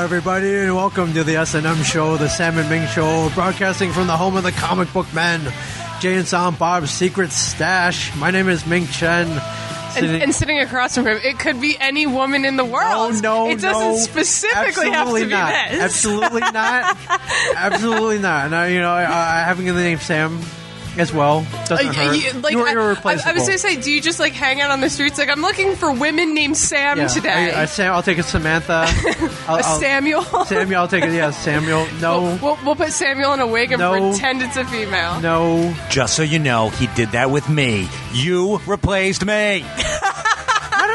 everybody, and welcome to the S&M show, the Sam and Ming show, broadcasting from the home of the comic book men, Jay and Silent Bob's secret stash. My name is Ming Chen. And sitting across from him, it could be any woman in the world. No, it doesn't specifically have to be not. this. Absolutely not. Absolutely not. And having the name Sam as well doesn't hurt. You're irreplaceable. I was going to say, do you just hang out on the streets? I'm looking for women named Sam today. I'll take a Samantha. Samuel. Samuel, I'll take it. Yeah, Samuel. No. We'll put Samuel in a wig and pretend it's a female. No. Just so you know, he did that with me. You replaced me. How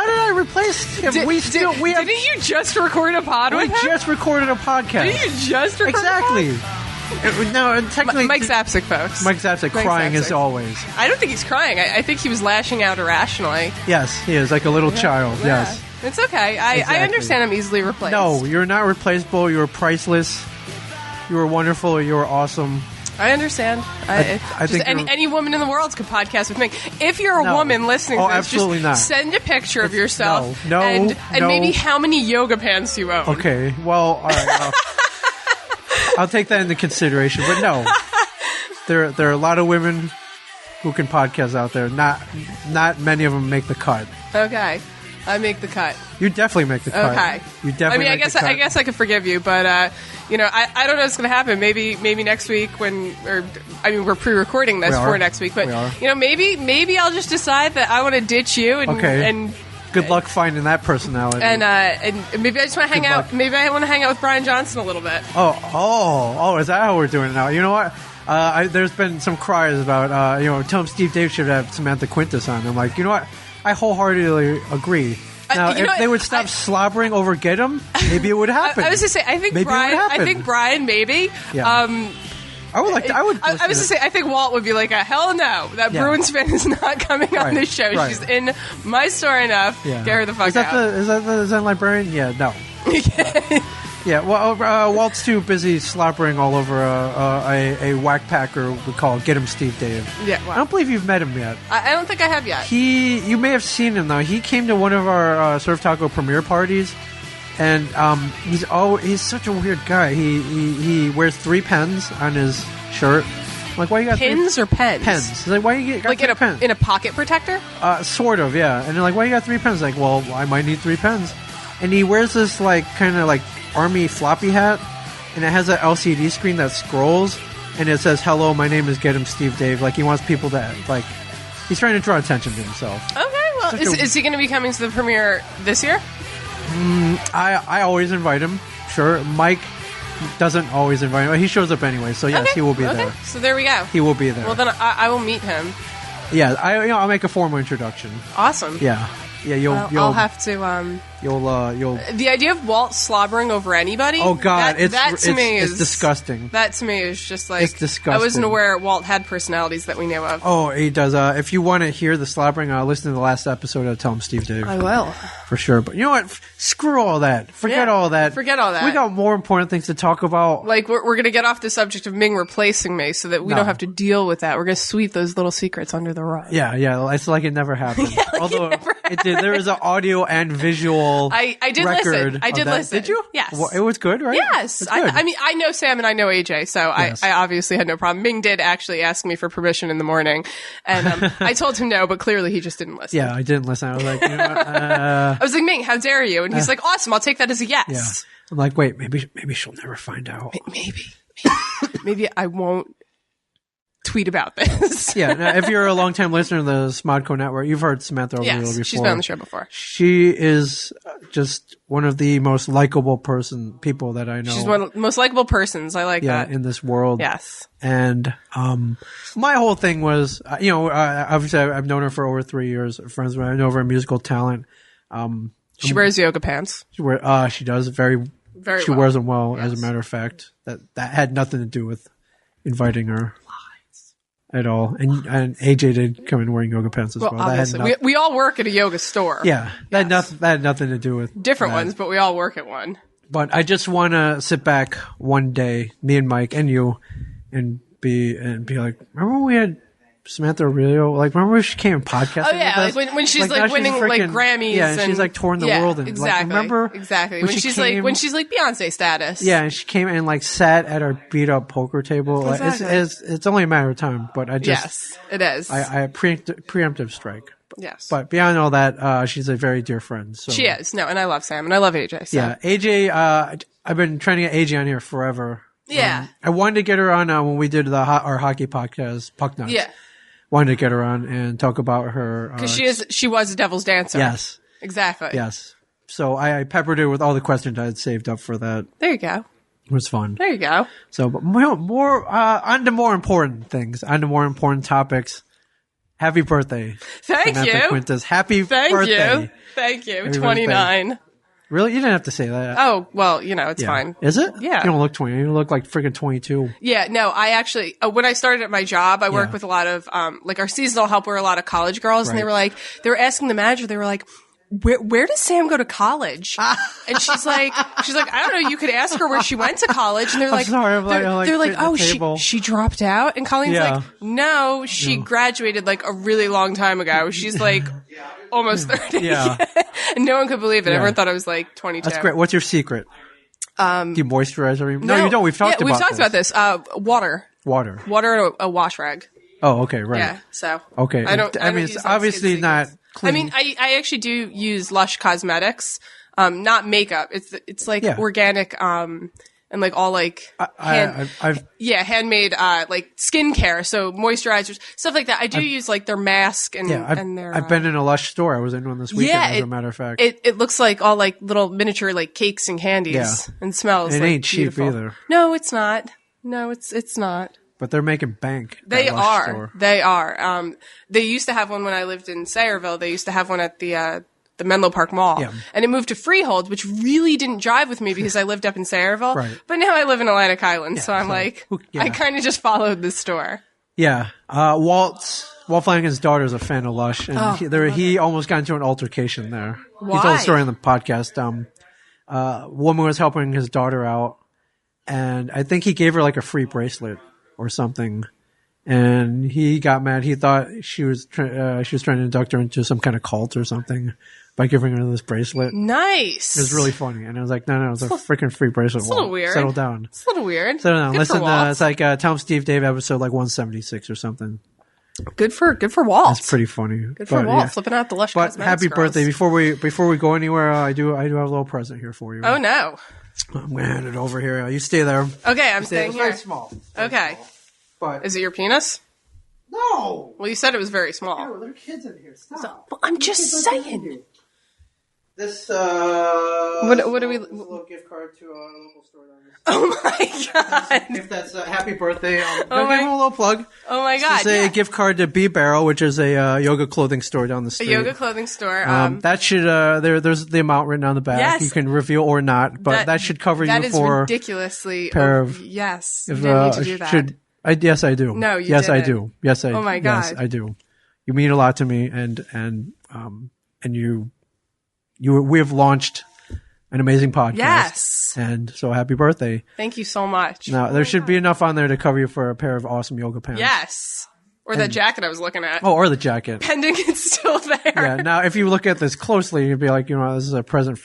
did I replace him? Didn't you just record a pod with him? We just recorded a podcast. Didn't you just record Exactly. a pod? No, technically... Mike Zapsik, folks. Mike Zapsik, crying as always. I don't think he's crying. I think he was lashing out irrationally. Yes, he is, like a little child, yes. It's okay. Exactly. I understand I'm easily replaced. No, you're not replaceable. You're priceless. You are wonderful. You are awesome. I understand. I think any woman in the world could podcast with me. If you're a woman listening to this, absolutely just send a picture of yourself. And maybe how many yoga pants you own. Okay, well, all right. I'll take that into consideration, but no. There are a lot of women who can podcast out there. Not many of them make the cut. Okay. I make the cut. You definitely make the cut. Okay. You definitely I guess I could forgive you, but I don't know what's going to happen. Maybe next week we're pre-recording this for next week, but maybe I'll just decide that I want to ditch you and good luck finding that personality. And maybe I just want to hang out. Maybe I want to hang out with Brian Johnson a little bit. Oh! Is that how we're doing it now? You know what? There's been some cries about tell him Steve Dave should have Samantha Quintus on. I'm like, you know what? I wholeheartily agree. Now, if they would stop slobbering over Get 'em, maybe it would happen. I was going to say, I think Brian, maybe. Yeah. I was going to say, I think Walt would be like, hell no, that Bruins fan is not coming on this show. Right. She's in my store enough. Yeah. Get her the fuck out. Is that the Zen librarian? Yeah, no. Yeah, well, Walt's too busy slobbering all over a whack packer we call Get 'em Steve Dave. Yeah, wow. I don't believe you've met him yet. I don't think I have yet. You may have seen him though. He came to one of our Surf Taco premiere parties, and he's such a weird guy. He wears 3 pens on his shirt. I'm like, why you got pins or pens? Pens. He's like, why you got 3 pens? In a pocket protector? Sort of, yeah. And they're like, why you got 3 pens? Like, well, I might need 3 pens. And he wears this kind of army floppy hat, and it has an LCD screen that scrolls, and it says, "Hello, my name is Get 'em Steve Dave." Like, he wants people to he's trying to draw attention to himself. Okay, well, is he going to be coming to the premiere this year? I always invite him. Sure, Mike doesn't always invite him. He shows up anyway, so yes, he will be there. So there we go. He will be there. Well, then I will meet him. Yeah, I'll make a formal introduction. Awesome. Yeah. I'll have to. You'll. The idea of Walt slobbering over anybody. Oh God, it's disgusting. That to me is just it's disgusting. I wasn't aware Walt had personalities that we know of. Oh, he does. If you want to hear the slobbering, listen to the last episode of Tell Him Steve Dave. I will for sure. But you know what? Screw all that. Forget all that. Forget all that. We got more important things to talk about. Like we're gonna get off the subject of Ming replacing me, so that we don't have to deal with that. We're gonna sweep those little secrets under the rug. Yeah. It's like it never happened. Although it did. There was an audio and visual. I did listen. I did listen. Did you? Yes. Well, it was good, right? Yes. I mean, I know Sam and I know AJ, so yes. I obviously had no problem. Ming did actually ask me for permission in the morning, and I told him no, but clearly he just didn't listen. Yeah, I didn't listen. I was like, you know what? I was like, Ming, how dare you? And he's like, awesome, I'll take that as a yes. Yeah. I'm like, wait, maybe she'll never find out. Maybe I won't tweet about this. Yeah, now, if you're a longtime listener of the Smodco Network, you've heard Samantha O'Leary before. She's been on the show before. She is just one of the most likable people that I know. She's one of the most likable persons. I like that. In this world. Yes. And my whole thing was, obviously I've known her for over 3 years. Friends with her. I know her musical talent. She wears yoga pants. She does very she well. wears them well, as a matter of fact. That had nothing to do with inviting her. At all, and AJ did come in wearing yoga pants as well. Obviously. We all work at a yoga store. Yeah, that had nothing to do with different ones, but we all work at one. But I just want to sit back one day, me and Mike and you, and be like, remember when we had Samantha Aurelio. Like, remember when she came and podcasted? Oh yeah, like when she's like winning like Grammys. Yeah, and she's like touring the world. And exactly. like, remember exactly when she's like Beyonce status. Yeah, and she came and like sat at our beat up poker table. Exactly. Like, it's only a matter of time. But I just yes, it is. I preemptive strike. Yes, but beyond all that, she's a very dear friend. So. She is. No, and I love Sam and I love AJ. So. Yeah, AJ. I've been trying to get AJ on here forever. Yeah, I wanted to get her on when we did our hockey podcast, Puck Nuts. Yeah. Wanted to get her on and talk about her because she was a devil's dancer. Yes, exactly. Yes, so I peppered her with all the questions I had saved up for that. There you go. It was fun. There you go. So, but more on to more important things, on to more important topics. Happy birthday! Thank you, Quintus. Happy birthday! Thank you. 29. Birthday. Really? You didn't have to say that. Oh, well, it's fine. Is it? Yeah. You don't look 20. You look like freaking 22. Yeah, no, I actually, when I started at my job, I worked with a lot of, like our seasonal help were a lot of college girls, and they were asking the manager, they were like, where does Sam go to college? And she's like, I don't know. You could ask her where she went to college. And they're like, they're like, oh, she dropped out. And Colleen's like, no, she graduated like a really long time ago. She's like almost 30. Yeah. And no one could believe it. Everyone thought I was like 22. That's great. What's your secret? Do you moisturize every? No, you don't. We've talked about this. Water. Water And a wash rag. Oh, okay, right. Yeah. So okay. I mean, it's obviously not clean. I mean, I actually do use Lush Cosmetics, not makeup. It's like organic, and like all like handmade like skincare, so moisturizers, stuff like that. I do use like their mask and their. I've been in a Lush store. I was in one this weekend. As a matter of fact, it looks like all like little miniature like cakes and candies, and smells. It like, ain't beautiful. cheap either. No, it's not. No, it's not. But they're making bank. They are. Store. They are. They used to have one when I lived in Sayreville. They used to have one at the Menlo Park Mall. Yeah. And it moved to Freehold, which really didn't jive with me because I lived up in Sayreville. Right. But now I live in Atlantic Island, so I'm I kind of just followed the store. Yeah. Walt Flanagan's daughter is a fan of Lush, and he almost got into an altercation there. Why? He told a story on the podcast. A woman was helping his daughter out, and I think he gave her like a free bracelet or something, and he got mad. He thought she was trying to induct her into some kind of cult or something by giving her this bracelet. Nice. It was really funny, and I was like, no, it's a freaking free bracelet. It's a little weird. Settle down. It's a little weird. Settle down. Good Listen, it's like Tell 'em Steve Dave episode like 176 or something. Good for Walt. That's pretty funny. Good for Walt, flipping out the Lush Cosmetics. But happy girls. birthday! Before we go anywhere, I do have a little present here for you. Oh no! I'm gonna hand it over here. You stay there. Okay, I'm staying here. Very small. Okay. But is it your penis? No. Well, you said it was very small. Yeah, well, there are kids in here. Stop. Well, I'm just saying. This what do we? A little gift card to a local store down the street. Oh my god! If that's a happy birthday, I'm gonna give him a little plug. Oh my god! This is a gift card to Bee Barrel, which is a yoga clothing store down the street. A yoga clothing store. That should there's the amount written on the back. Yes. You can reveal or not, but that should cover you for ridiculously pair of. Yes, you didn't need to do that. Yes, I do. No, you yes, didn't. I do. Yes, I. Oh my god! Yes, I do. You mean a lot to me, and we have launched an amazing podcast. Yes. And so happy birthday. Thank you so much. Now, there should be enough on there to cover you for a pair of awesome yoga pants. Yes. Or that jacket I was looking at. Oh, or the jacket. Pending it's still there. Yeah. Now, if you look at this closely, you'd be like, this is a present.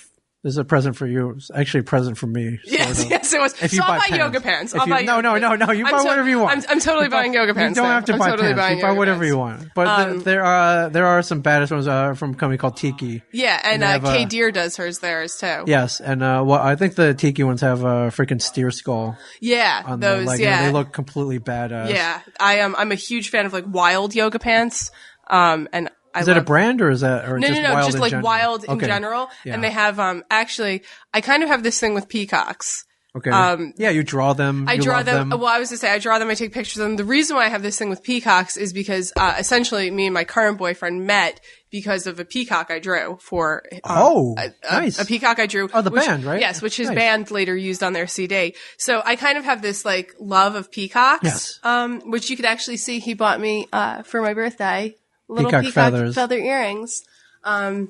This is a present for you. It's actually a present for me. Yes, it was. If you I'll buy pants. yoga pants. No. You buy whatever you want. I'm totally buying yoga pants. You don't have to buy totally pants. You buy whatever you want. But there are some badass ones from a company called Tiki. Yeah, and Kay Deer does theirs too. Yes, and I think the Tiki ones have a freaking steer skull. Yeah, on those. They look completely badass. Yeah, I'm a huge fan of like wild yoga pants. And is that a brand or is that no, just like wild in general. Yeah. And they have actually I kind of have this thing with peacocks. Okay. You draw them. I draw them. Well, I was to say I draw them. I take pictures of them. The reason why I have this thing with peacocks is because essentially me and my current boyfriend met because of a peacock I drew for nice. A peacock I drew. Oh, the band, right? Yes, which his band later used on their CD. So I kind of have this like love of peacocks. Yes. Which you could actually see he bought me for my birthday. Little peacock feather earrings. But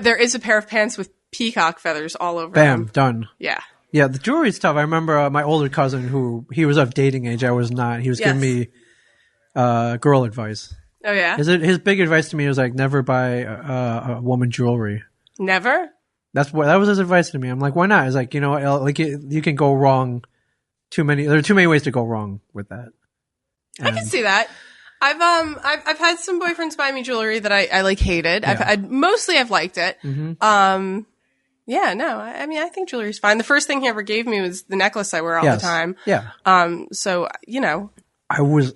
there is a pair of pants with peacock feathers all over them. Bam, done. Yeah. Yeah, the jewelry's tough. I remember my older cousin he was of dating age. I was not. He was giving me girl advice. Oh yeah. His big advice to me was like never buy a woman jewelry. Never. That was his advice to me. I'm like, why not? It's like, you know, like you can go wrong. There are too many ways to go wrong with that. I can see that. I've had some boyfriends buy me jewelry that I like hated. Yeah. I've liked it. Mm-hmm. Yeah, no, I mean, I think jewelry's fine. The first thing he ever gave me was the necklace I wear all the time. Yeah. So, you know. I was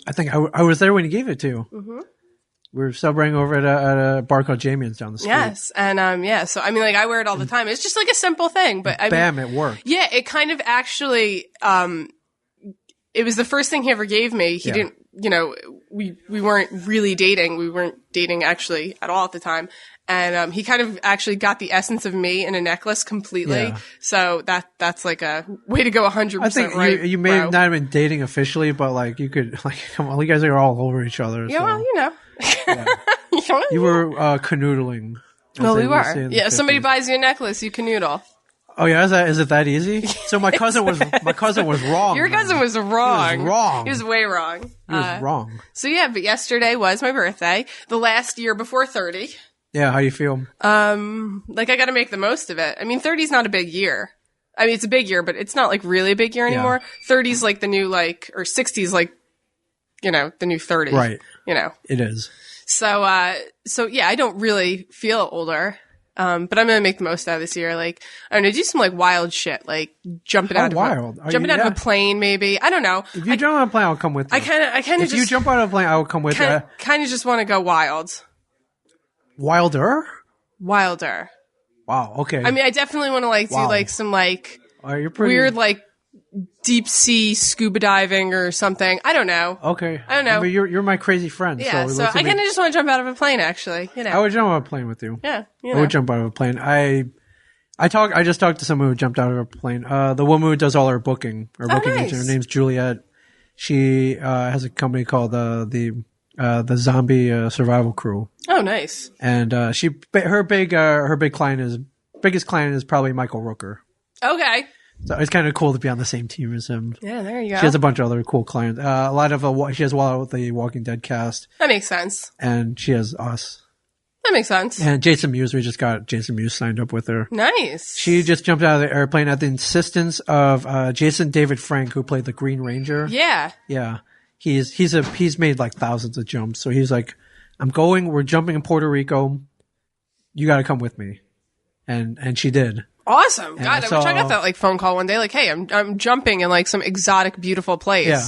there when he gave it to you. Mm-hmm. We were celebrating over at a bar called Jamie's down the street. Yes. And, yeah, so, I mean, like, I wear it all the time. It's just like a simple thing, but Bam, it worked. Yeah, it kind of actually, it was the first thing he ever gave me. He didn't, you know, we weren't really dating. We weren't dating actually at all at the time. And he kind of actually got the essence of me in a necklace completely. Yeah. So that's like a way to go 100% I think right. You may not have been dating officially, but like you could, like, come on, you guys are all over each other. Yeah, so. well, you know. Yeah. You were canoodling. Well, we were. Yeah, somebody buys you a necklace, you canoodle. Oh yeah, is it that easy? So my cousin was wrong. Your cousin was wrong. He was wrong. He was way wrong. He was wrong. So yeah, but yesterday was my birthday, the last year before 30. Yeah, how do you feel? Like I got to make the most of it. I mean, 30 is not a big year. I mean, it's a big year, but it's not like really a big year anymore. 30 is like the new or 60 is like, you know, the new 30. Right. You know. It is. So yeah, I don't really feel older. But I'm gonna make the most out of this year. Like, I'm gonna do some like wild shit, like jumping out of a plane, maybe. I don't know. If you jump out of a plane, I'll come with you. I kind of. If you jump out of a plane, I will come with you. Kind of just want to go wild. Wilder. Wow. Okay. I mean, I definitely want to do like some like weird like deep sea scuba diving or something. I don't know. Okay. I don't know. I mean, you're my crazy friend. Yeah. So I kind of just want to jump out of a plane. Actually, you know. I would jump out of a plane with you. Yeah. You know. I would jump out of a plane. I just talked to someone who jumped out of a plane. The woman who does all our booking agent. Her name's Juliet. She has a company called the Zombie Survival Crew. Oh, nice. And her biggest client is probably Michael Rooker. Okay. So it's kind of cool to be on the same team as him. Yeah, there you go. She has a bunch of other cool clients. She has a lot of the Walking Dead cast. That makes sense. And she has us. That makes sense. And Jason Mewes, we just got Jason Mewes signed up with her. Nice. She just jumped out of the airplane at the insistence of Jason David Frank, who played the Green Ranger. Yeah. Yeah. He's made like thousands of jumps. So he's like, we're jumping in Puerto Rico. You got to come with me. And she did. Awesome. God, I wish I got that like phone call one day. Like, hey, I'm jumping in like some exotic, beautiful place. Yeah.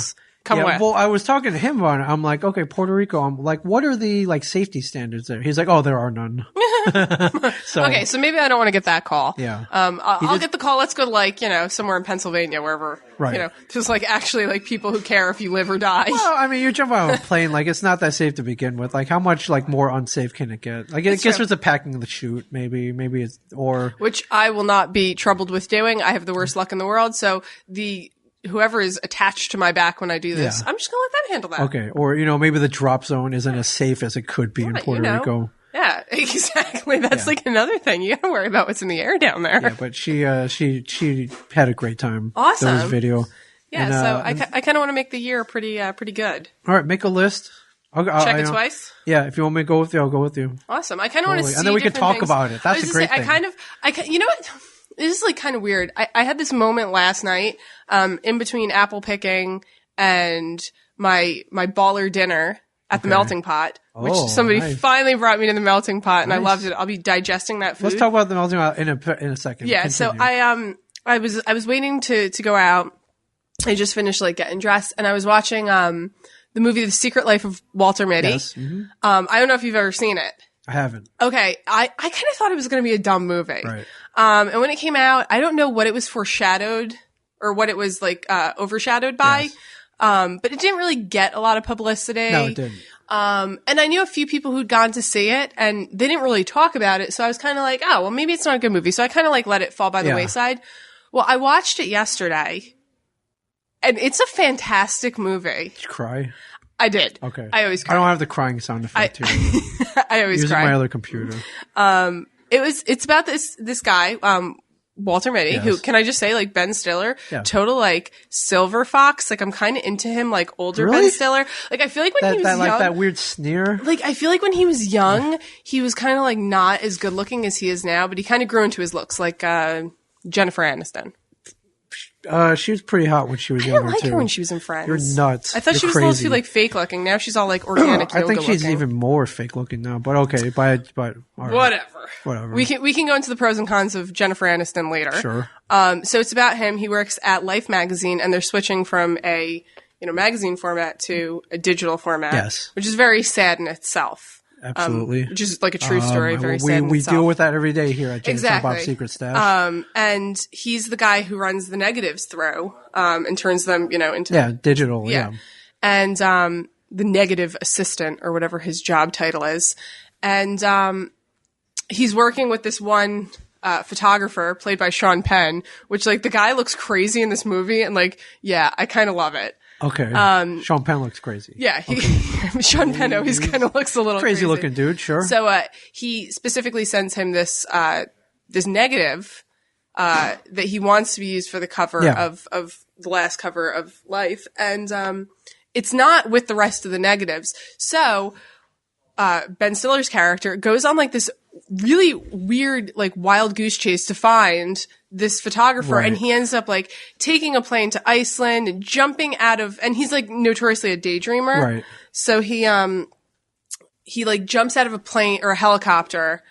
Come with. Well, I was talking to him about it. I'm like, okay, Puerto Rico. I'm like, what are the like safety standards there? He's like, oh, there are none. Okay, so maybe I don't want to get that call. Yeah. I'll get the call. Let's go to like, you know, somewhere in Pennsylvania, wherever. Right. You know, just like actually like people who care if you live or die. Well, I mean, you jump out of a plane, like it's not that safe to begin with. Like, how much like more unsafe can it get? Like, I guess there's a packing the chute, maybe it's which I will not be troubled with doing. I have the worst luck in the world. So whoever is attached to my back when I do this, I'm just gonna let them handle that. Okay, or you know, maybe the drop zone isn't as safe as it could be in Puerto Rico. Yeah, exactly. That's like another thing. You gotta worry about what's in the air down there. Yeah, but she had a great time. Awesome. There was video. Yeah, and, so I kind of want to make the year pretty good. All right, make a list. Check it twice. Yeah, if you want me to go with you, I'll go with you. Awesome. I kind of want to see, and then we can talk things. about it. That's a great thing. You know what? This is like kind of weird. I had this moment last night, in between apple picking and my baller dinner at the melting pot, which somebody finally brought me to the melting pot, and I loved it. I'll be digesting that food. Let's talk about the melting pot in a second. Yeah. Continue. So I was waiting to go out. I just finished like getting dressed, and I was watching the movie The Secret Life of Walter Mitty. Yes. Mm-hmm. I don't know if you've ever seen it. I haven't. Okay. I kind of thought it was going to be a dumb movie. Right. And when it came out, I don't know what it was foreshadowed or what it was like overshadowed by. Yes. But it didn't really get a lot of publicity. No, it didn't. And I knew a few people who'd gone to see it, and they didn't really talk about it. So I was kind of like, oh, well, maybe it's not a good movie. So I kind of like let it fall by the wayside. Well, I watched it yesterday, and it's a fantastic movie. Did you cry? I did. Okay. I always cry. I don't have the crying sound effect here. I always cry. Using my other computer. It's about this guy, Walter Mitty, who, can I just say, like, Ben Stiller, total, like, silver fox. Like, I'm kind of into him, like, older Ben Stiller. Like, I feel like when he was young, like, that weird sneer. Like, I feel like when he was young, he was kind of, like, not as good looking as he is now, but he kind of grew into his looks, like, Jennifer Aniston. She was pretty hot when she was younger, I didn't like her when she was in Friends. You're nuts. I thought she was a little too, like, fake looking. Now she's all, like, organic yoga I think she's looking. even more fake looking now, but okay. But all right. Whatever. We can go into the pros and cons of Jennifer Aniston later. Sure. So it's about him. He works at Life magazine, and they're switching from a magazine format to a digital format. Yes. Which is very sad in itself. Absolutely. Which is like a true story. Very sad. We deal with that every day here at James and Bob's Secret Stash. And he's the guy who runs the negatives through, and turns them, into digital. Yeah. And the negative assistant or whatever his job title is, and he's working with this one photographer played by Sean Penn, which, like, the guy looks crazy in this movie, and, like, I kind of love it. Okay. Sean Penn looks crazy. Yeah. Sean Penn always kind of looks a little crazy looking dude. Sure. So, he specifically sends him this negative, that he wants to be used for the cover of the last cover of Life. And, it's not with the rest of the negatives. So, Ben Stiller's character goes on, like, this really weird, like, wild goose chase to find this photographer, and he ends up, like, taking a plane to Iceland and jumping out of, and he's, like, notoriously a daydreamer. Right. So he like jumps out of a plane or a helicopter,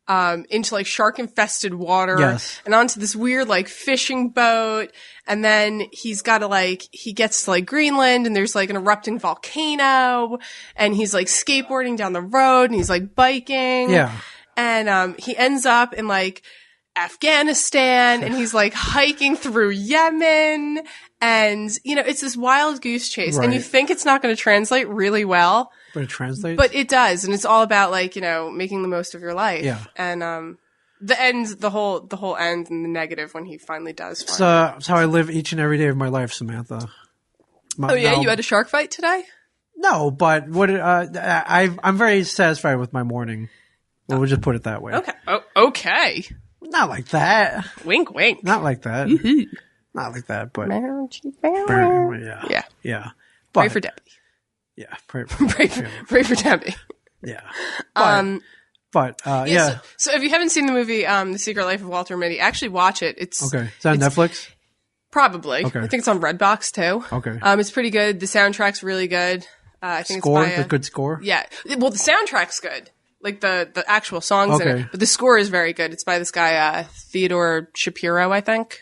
into, like, shark infested water and onto this weird, like, fishing boat. And then he gets to, like, Greenland, and there's, like, an erupting volcano, and he's, like, skateboarding down the road, and he's, like, biking. Yeah. And, he ends up in, like, Afghanistan, and he's, like, hiking through Yemen, and, it's this wild goose chase, and you think it's not going to translate really well. But it translates? But it does, and it's all about, like, making the most of your life. Yeah. And, the whole end and the negative when he finally does. It's how I live each and every day of my life, Samantha. You had a shark fight today? No, but I'm very satisfied with my morning. Well, we'll just put it that way. Okay. Okay. Not like that. Wink, wink. Not like that. Mm-hmm. Not like that, but yeah. Yeah. Pray for Debbie. Yeah. Pray for Debbie. Yeah. So if you haven't seen the movie The Secret Life of Walter Mitty, actually watch it. It's okay. Is that on Netflix? Probably. Okay. I think it's on Redbox too. Okay. It's pretty good. The soundtrack's really good. I think score, it's by the good score. Yeah. Well, the soundtrack's good. Like the actual songs in it, but the score is very good. It's by this guy Theodore Shapiro, I think.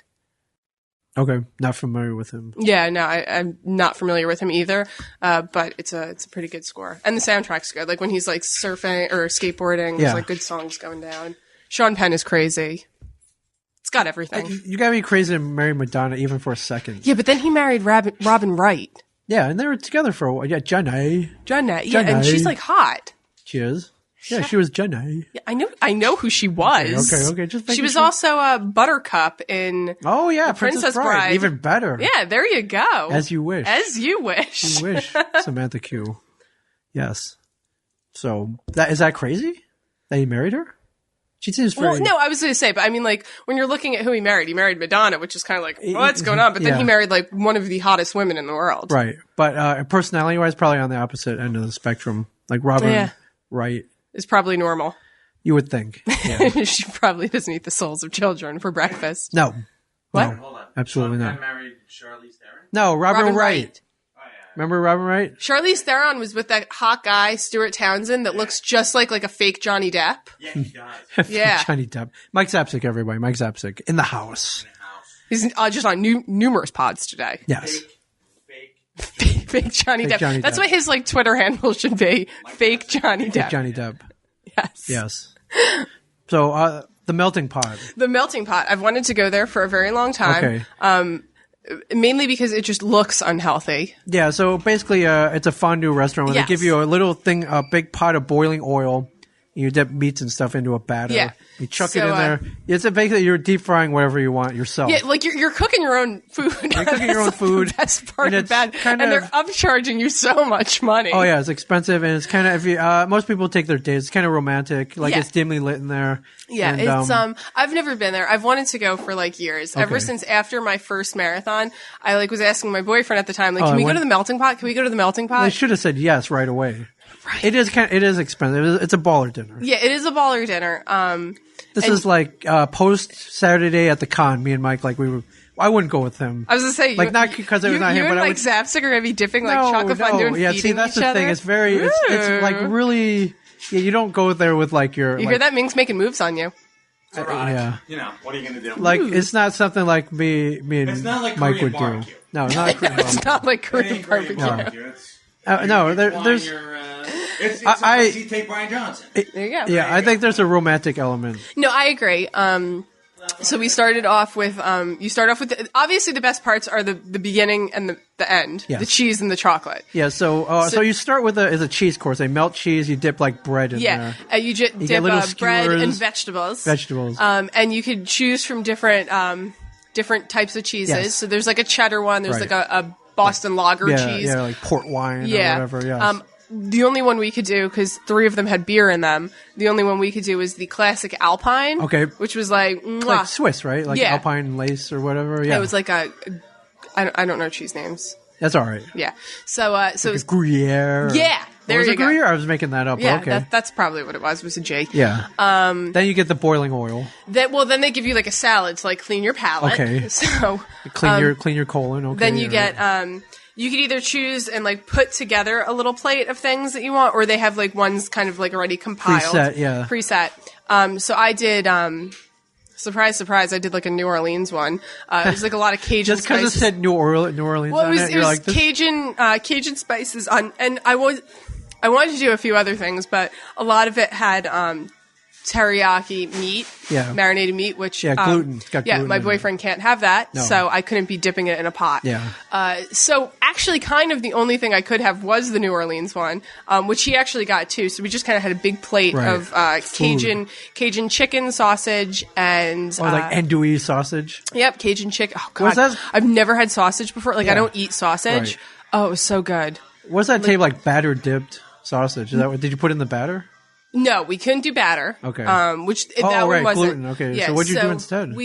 Okay, not familiar with him. Yeah, no, I'm not familiar with him either. But it's a pretty good score, and the soundtrack's good. Like when he's like surfing or skateboarding, there's like good songs going down. Sean Penn is crazy. It's got everything. You gotta be crazy to marry Madonna even for a second. Yeah, but then he married Robin Wright. Yeah, and they were together for a while. Yeah, Jenny. Yeah, and she's like hot. She is. Yeah, she was Jenny. Yeah, I know who she was. Okay. She was also a Buttercup in The Princess Bride. Even better. Yeah, there you go. As you wish. You wish, Samantha Q. Yes. So is that crazy that he married her? She seems very... Well, no, I was going to say, but I mean, like, when you're looking at who he married Madonna, which is kind of like, what's going on? But then he married, like, one of the hottest women in the world. Right. But personality-wise, probably on the opposite end of the spectrum. Like Robin Wright. Is probably normal. You would think. Yeah. She probably doesn't eat the souls of children for breakfast. No. What? No, hold on. Absolutely not. Married Charlize Theron? No, Robin Wright. Oh, yeah. Remember Robin Wright? Charlize Theron was with that hot guy, Stuart Townsend, that looks just like a fake Johnny Depp. Yeah, he does. Yeah. Johnny Depp. Mike Zapsik, everybody. Mike Zapsik. In the house. He's just on numerous pods today. Yes. Fake Johnny Depp. That's what his Twitter handle should be. Fake Johnny Depp. Fake Johnny Depp. Yes. So, the melting pot. The melting pot. I've wanted to go there for a very long time. Okay. Mainly because it just looks unhealthy. Yeah. So basically, it's a fondue restaurant where they give you a little thing, a big pot of boiling oil. You dip meats and stuff into a batter. Yeah. You chuck it in there. It's basically you're deep frying whatever you want yourself. Yeah, like you're cooking your own food. You're cooking your own food. The best part of that. And they're upcharging you so much money. Oh yeah, it's expensive, and it's kind of if you most people take their days. It's kind of romantic. Like it's dimly lit in there. Yeah, and, it's I've never been there. I've wanted to go for like years. Ever since after my first marathon, I like was asking my boyfriend at the time, like, can we go to the melting pot? Can we go to the melting pot? They should have said yes right away. Right. It is expensive. It's a baller dinner. Yeah, it is a baller dinner. This is like post Saturday at the con. Me and Mike, like I wouldn't go with him. I was gonna say, like not because it was not him, but I would. Zapstick are gonna be dipping like chocolate fondue and feeding see, that's the thing. It's very, it's like really. Yeah, you don't go there with like your. You hear that? Ming's making moves on you. It's erotic. Yeah. You know, what are you gonna do? Like it's not something like me and it's not like Mike Korean would barbecue. do. No, not Korean barbecue. It's not like Korean barbecue. No, there's. It's like you take Brian Johnson. There you go. Yeah, I think there's a romantic element. No, I agree. So we started off with you start off with obviously the best parts are the beginning and the end, the cheese and the chocolate. Yeah, so you start with a cheese course. They melt cheese, you dip like bread in there. Yeah, you dip bread and vegetables. And you could choose from different types of cheeses. Yes. So there's like a cheddar one. There's like a Boston lager cheese. Yeah, like port wine or whatever. Yes. The only one we could do, because 3 of them had beer in them, the only one we could do was the classic Alpine. Okay. Which was like Swiss, right? Like Alpine lace or whatever. Yeah. It was like I don't know cheese names. That's all right. Yeah. So like Gruyere. Yeah. There was you it go. Gruyere? I was making that up. Yeah, okay. That's probably what it was. It was a J. Yeah. Then you get the boiling oil. Then they give you like a salad to like clean your palate. Okay. So clean your colon. Okay. Then you get you could either choose and like put together a little plate of things that you want, or they have like ones kind of like already compiled. Preset. So I did. Surprise, surprise! I did like a New Orleans one. It was like a lot of Cajun. Just because it said New Orleans. Well, it was like, Cajun spices on, and I wanted to do a few other things, but a lot of it had teriyaki meat, marinated meat, which gluten. It's got gluten my boyfriend can't have that, so I couldn't be dipping it in a pot. Yeah. So actually, kind of the only thing I could have was the New Orleans one, which he actually got too. So we just kind of had a big plate of Cajun chicken sausage and like andouille sausage. Yep, Cajun chicken. Oh god, I've never had sausage before. Like I don't eat sausage. Right. Oh, it was so good. What does that taste like? Batter dipped sausage. Is that what? Did you put in the batter? No, we couldn't do batter. Okay. That one wasn't. Gluten. Okay. Yeah, so what'd you do instead?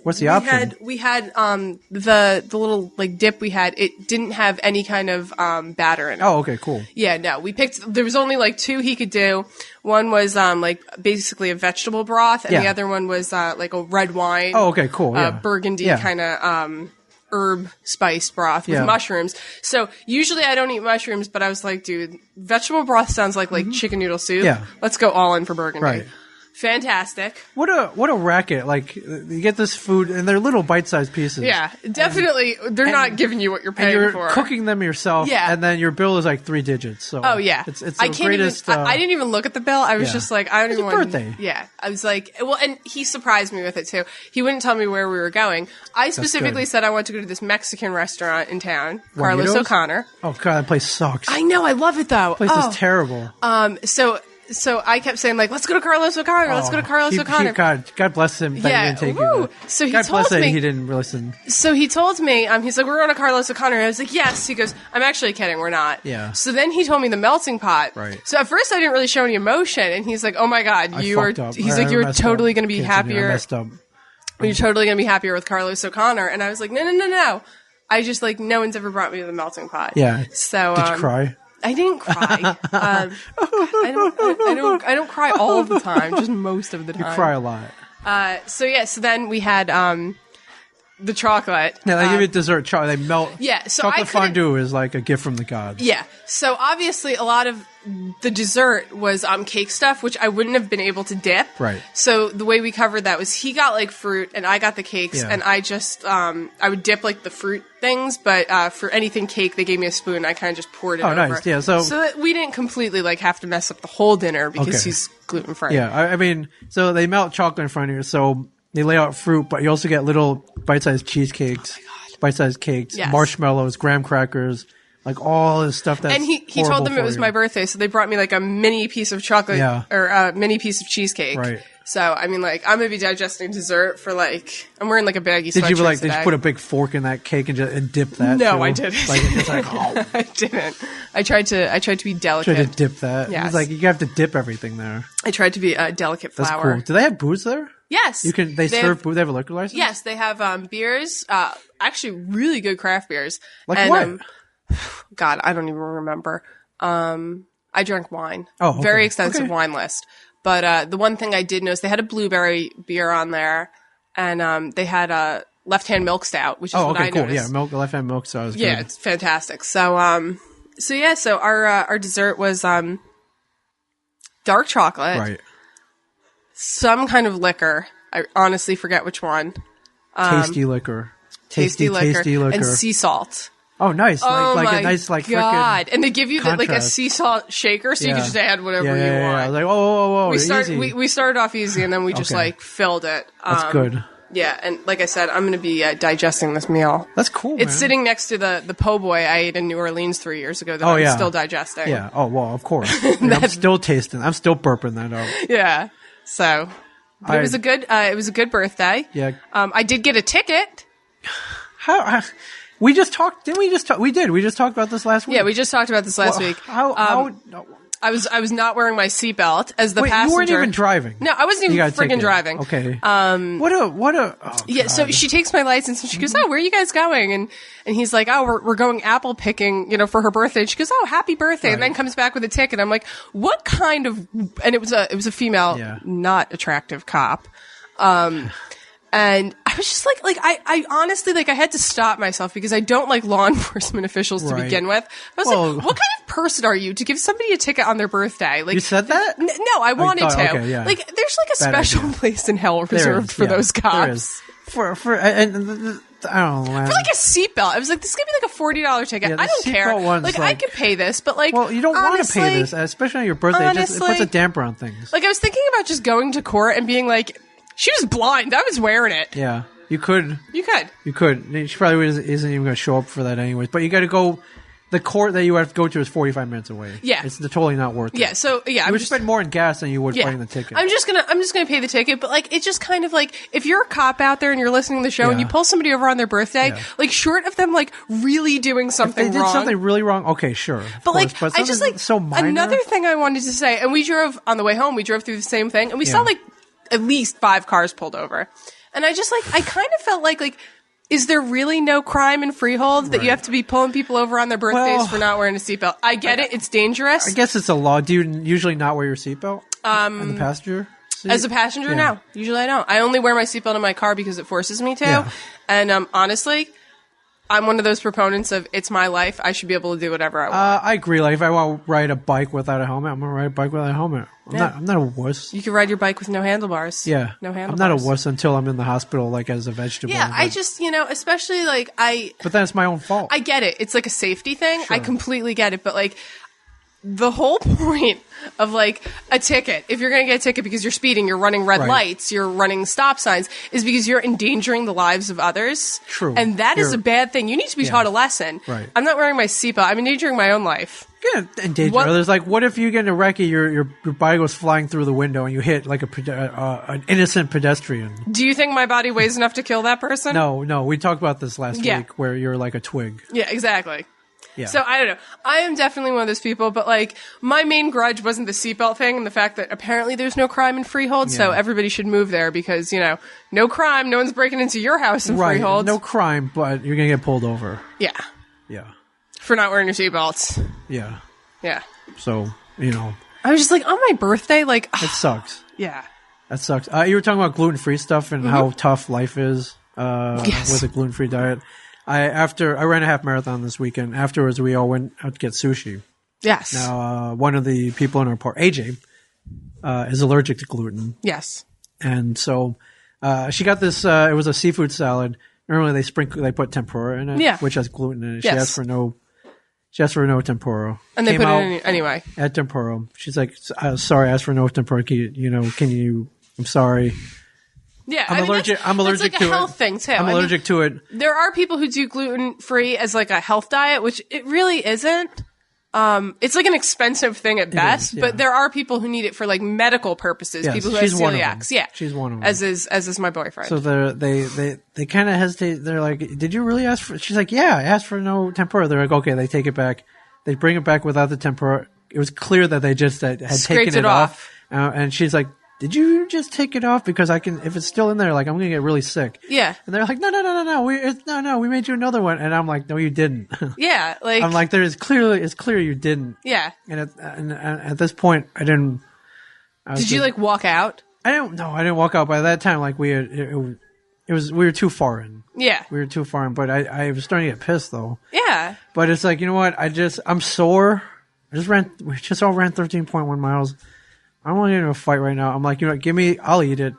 What's the option? We had the little like dip we had. It didn't have any kind of batter in it. Oh, okay, cool. Yeah, no, we picked. There was only like 2 he could do. One was like basically a vegetable broth, and the other one was like a red wine. Oh, okay, cool. Yeah. Burgundy kind of herb spice broth with mushrooms. So usually I don't eat mushrooms, but I was like, dude, vegetable broth sounds like chicken noodle soup. Yeah. Let's go all in for burgundy. Right. Fantastic. What a racket. Like, you get this food, and they're little bite-sized pieces. Yeah, definitely. They're not giving you what you're paying and for. Cooking them yourself, and then your bill is like 3 digits. So oh, yeah. It's the greatest... I didn't even look at the bill. I was just like, I don't even want... It's birthday. Yeah. I was like... Well, and he surprised me with it, too. He wouldn't tell me where we were going. I specifically said I want to go to this Mexican restaurant in town, Carlos O'Connor. Oh, God, that place sucks. I know. I love it, though. That place is terrible. So I kept saying, like, let's go to Carlos O'Connor. Let's go to Carlos O'Connor. God bless him. That he didn't take you. So he God told bless me he didn't listen. So he told me, he's like, we're going to Carlos O'Connor. And I was like, yes. He goes, I'm actually kidding. We're not. Yeah. So then he told me the melting pot. Right. So at first I didn't really show any emotion. And he's like, oh my God, you are. He's like, you're totally going to be happier. I messed up. You're totally going to be happier with Carlos O'Connor. And I was like, no. I just like, no one's ever brought me to the melting pot. Yeah. So did you cry? I didn't cry. I don't cry all the time, just most of the time. You cry a lot. So then we had the chocolate. Yeah, they give you dessert chocolate. They melt. Yeah, so chocolate fondue is like a gift from the gods. Yeah, so obviously a lot of the dessert was cake stuff, which I wouldn't have been able to dip. Right. So the way we covered that was he got like fruit and I got the cakes, and I just I would dip like the fruit things, but for anything cake they gave me a spoon. I kind of just poured it over. Oh, nice. Yeah. So that we didn't completely like have to mess up the whole dinner because he's gluten free. Yeah, I mean, so they melt chocolate in front of you, so they lay out fruit, but you also get little bite-sized cheesecakes, bite-sized cakes, marshmallows, graham crackers, Like all this stuff that's and he told them it was my birthday, so they brought me like a mini piece of chocolate or a mini piece of cheesecake. Right. So I mean, like I'm gonna be digesting dessert for like I'm wearing like a baggy sweatshirt. Did you put a big fork in that cake and dip that? No, too? I didn't. Like it's like I didn't. I tried to be delicate. Tried to dip that. Yes. It's like you have to dip everything there. I tried to be a delicate flower. That's cool. Do they have booze there? Yes. They serve booze. They have a liquor license. Yes, they have beers. Actually, really good craft beers. Like what? God, I don't even remember. I drank wine. Oh, okay. Very extensive wine list. But the one thing I did notice, they had a blueberry beer on there, and they had a left-hand milk stout, which is what I cool. noticed. Yeah, left-hand milk stout is good. Yeah, it's fantastic. So our dessert was dark chocolate, right? Some kind of liquor. I honestly forget which one. Tasty liquor, tasty liquor, and sea salt. Oh, nice! Oh like my a nice God! And they give you like a contrast. sea salt shaker, so you can just add whatever you want. I was like, whoa, we we started off easy, and then we just like filled it. That's good. Yeah, and like I said, I'm going to be digesting this meal. That's cool. It's sitting next to the po' boy I ate in New Orleans 3 years ago that I'm still digesting. Yeah. Oh well, of course. I'm still tasting. I'm still burping that out. Yeah. So it was a good birthday. Yeah. I did get a ticket. How? We just talked. Didn't we just talk? We did. We just talked about this last week. Yeah, we just talked about this last week. How? I was not wearing my seatbelt as the passenger. You weren't even driving. No, I wasn't even freaking driving. Okay. What a. Oh, yeah. God. So she takes my license and she goes, "Oh, where are you guys going?" And he's like, "Oh, we're going apple picking, for her birthday." And she goes, "Oh, happy birthday!" Right. And then comes back with a ticket. I'm like, "What kind of?" And it was a female, not attractive cop. And I was just like I honestly, I had to stop myself because I don't like law enforcement officials to begin with. I was like, what kind of person are you to give somebody a ticket on their birthday? Like, you said that? No, I wanted to. Okay, yeah. Like, there's like a special place in hell reserved for those cops. There is. And I don't know, man. For like a seatbelt. I was like, this is going to be like a $40 ticket. I don't care. Like, I could pay this, but like, well, you don't want to pay this, especially on your birthday. Honestly, it puts a damper on things. Like, I was thinking about just going to court and being like, she was blind. I was wearing it. Yeah. You could. You could. She probably isn't even going to show up for that anyways. But you got to go. The court that you have to go to is 45 minutes away. Yeah. It's totally not worth it. Yeah. So yeah, you would spend more in gas than you would buying the ticket. I'm just gonna pay the ticket. But like, it's just kind of like if you're a cop out there and you're listening to the show and you pull somebody over on their birthday, like short of them like really doing something if they did something really wrong, okay, sure. But like, I just like so minor. Another thing I wanted to say, and we drove on the way home. We drove through the same thing, and we saw like at least 5 cars pulled over. And I just I kind of felt like, is there really no crime in Freehold that you have to be pulling people over on their birthdays for not wearing a seatbelt? I get it. It's dangerous. I guess it's a law. Do you usually not wear your seatbelt? In the passenger seat? As a passenger, no. Usually I don't. I only wear my seatbelt in my car because it forces me to. Yeah. And honestly, I'm one of those proponents of it's my life. I should be able to do whatever I want. I agree. Like if I want to ride a bike without a helmet, I'm gonna ride a bike without a helmet. I'm not a wuss. You can ride your bike with no handlebars. Yeah, no handlebars. I'm not a wuss until I'm in the hospital, like as a vegetable. Yeah, I just especially But then it's my own fault. I get it. It's like a safety thing. Sure. I completely get it. But like, the whole point of like a ticket, if you're going to get a ticket because you're speeding, you're running red lights, you're running stop signs, is because you're endangering the lives of others. True. And that is a bad thing. You need to be taught a lesson. Right. I'm not wearing my seatbelt. I'm endangering my own life. Yeah, endanger others. Like, what if you get in a wreck, your bike goes flying through the window and you hit like an innocent pedestrian? Do you think my body weighs enough to kill that person? No. We talked about this last week where you're like a twig. Yeah, exactly. Yeah. So I don't know. I am definitely one of those people, but like my main grudge wasn't the seatbelt thing and the fact that apparently there's no crime in Freehold, so everybody should move there because, no crime, no one's breaking into your house in Freehold. No crime, but you're going to get pulled over. Yeah. Yeah. For not wearing your seatbelts. Yeah. Yeah. So, I was just like, on my birthday, like... It sucks. Yeah. That sucks. You were talking about gluten-free stuff and how tough life is with a gluten-free diet. I ran a half marathon this weekend. Afterwards, we all went out to get sushi. Yes. Now, one of the people in our party, AJ, is allergic to gluten. Yes. And so she got this. It was a seafood salad. Normally they put tempura in it, which has gluten in it. She asked for no tempura. And they put it in anyway. Add tempura. She's like, sorry, I asked for no tempura. I'm sorry. Yeah, I'm allergic to like a health thing too. I'm allergic to it. There are people who do gluten-free as like a health diet, which it really isn't. It's like an expensive thing at best, but there are people who need it for like medical purposes. Yes, people who have celiacs. Yeah, she's one of them. As is my boyfriend. So they kind of hesitate. They're like, "Did you really ask for?" She's like, "Yeah, I asked for no tempura." They're like, "Okay." They take it back. They bring it back without the tempura. It was clear that they just had taken it off. And she's like, "Did you just take it off? Because I can. If it's still in there, like I'm gonna get really sick." Yeah. And they're like, "No. We made you another one." And I'm like, "No, you didn't." Yeah. Like I'm like, it's clear you didn't. Yeah. And at this point, I didn't. Did you like walk out? I didn't walk out. By that time, like we were too far in. Yeah. We were too far in. But I was starting to get pissed though. Yeah. But it's like, you know what? I'm sore. We just all ran 13.1 miles. I don't want to get into a fight right now. I'm like, you know what? I'll eat it.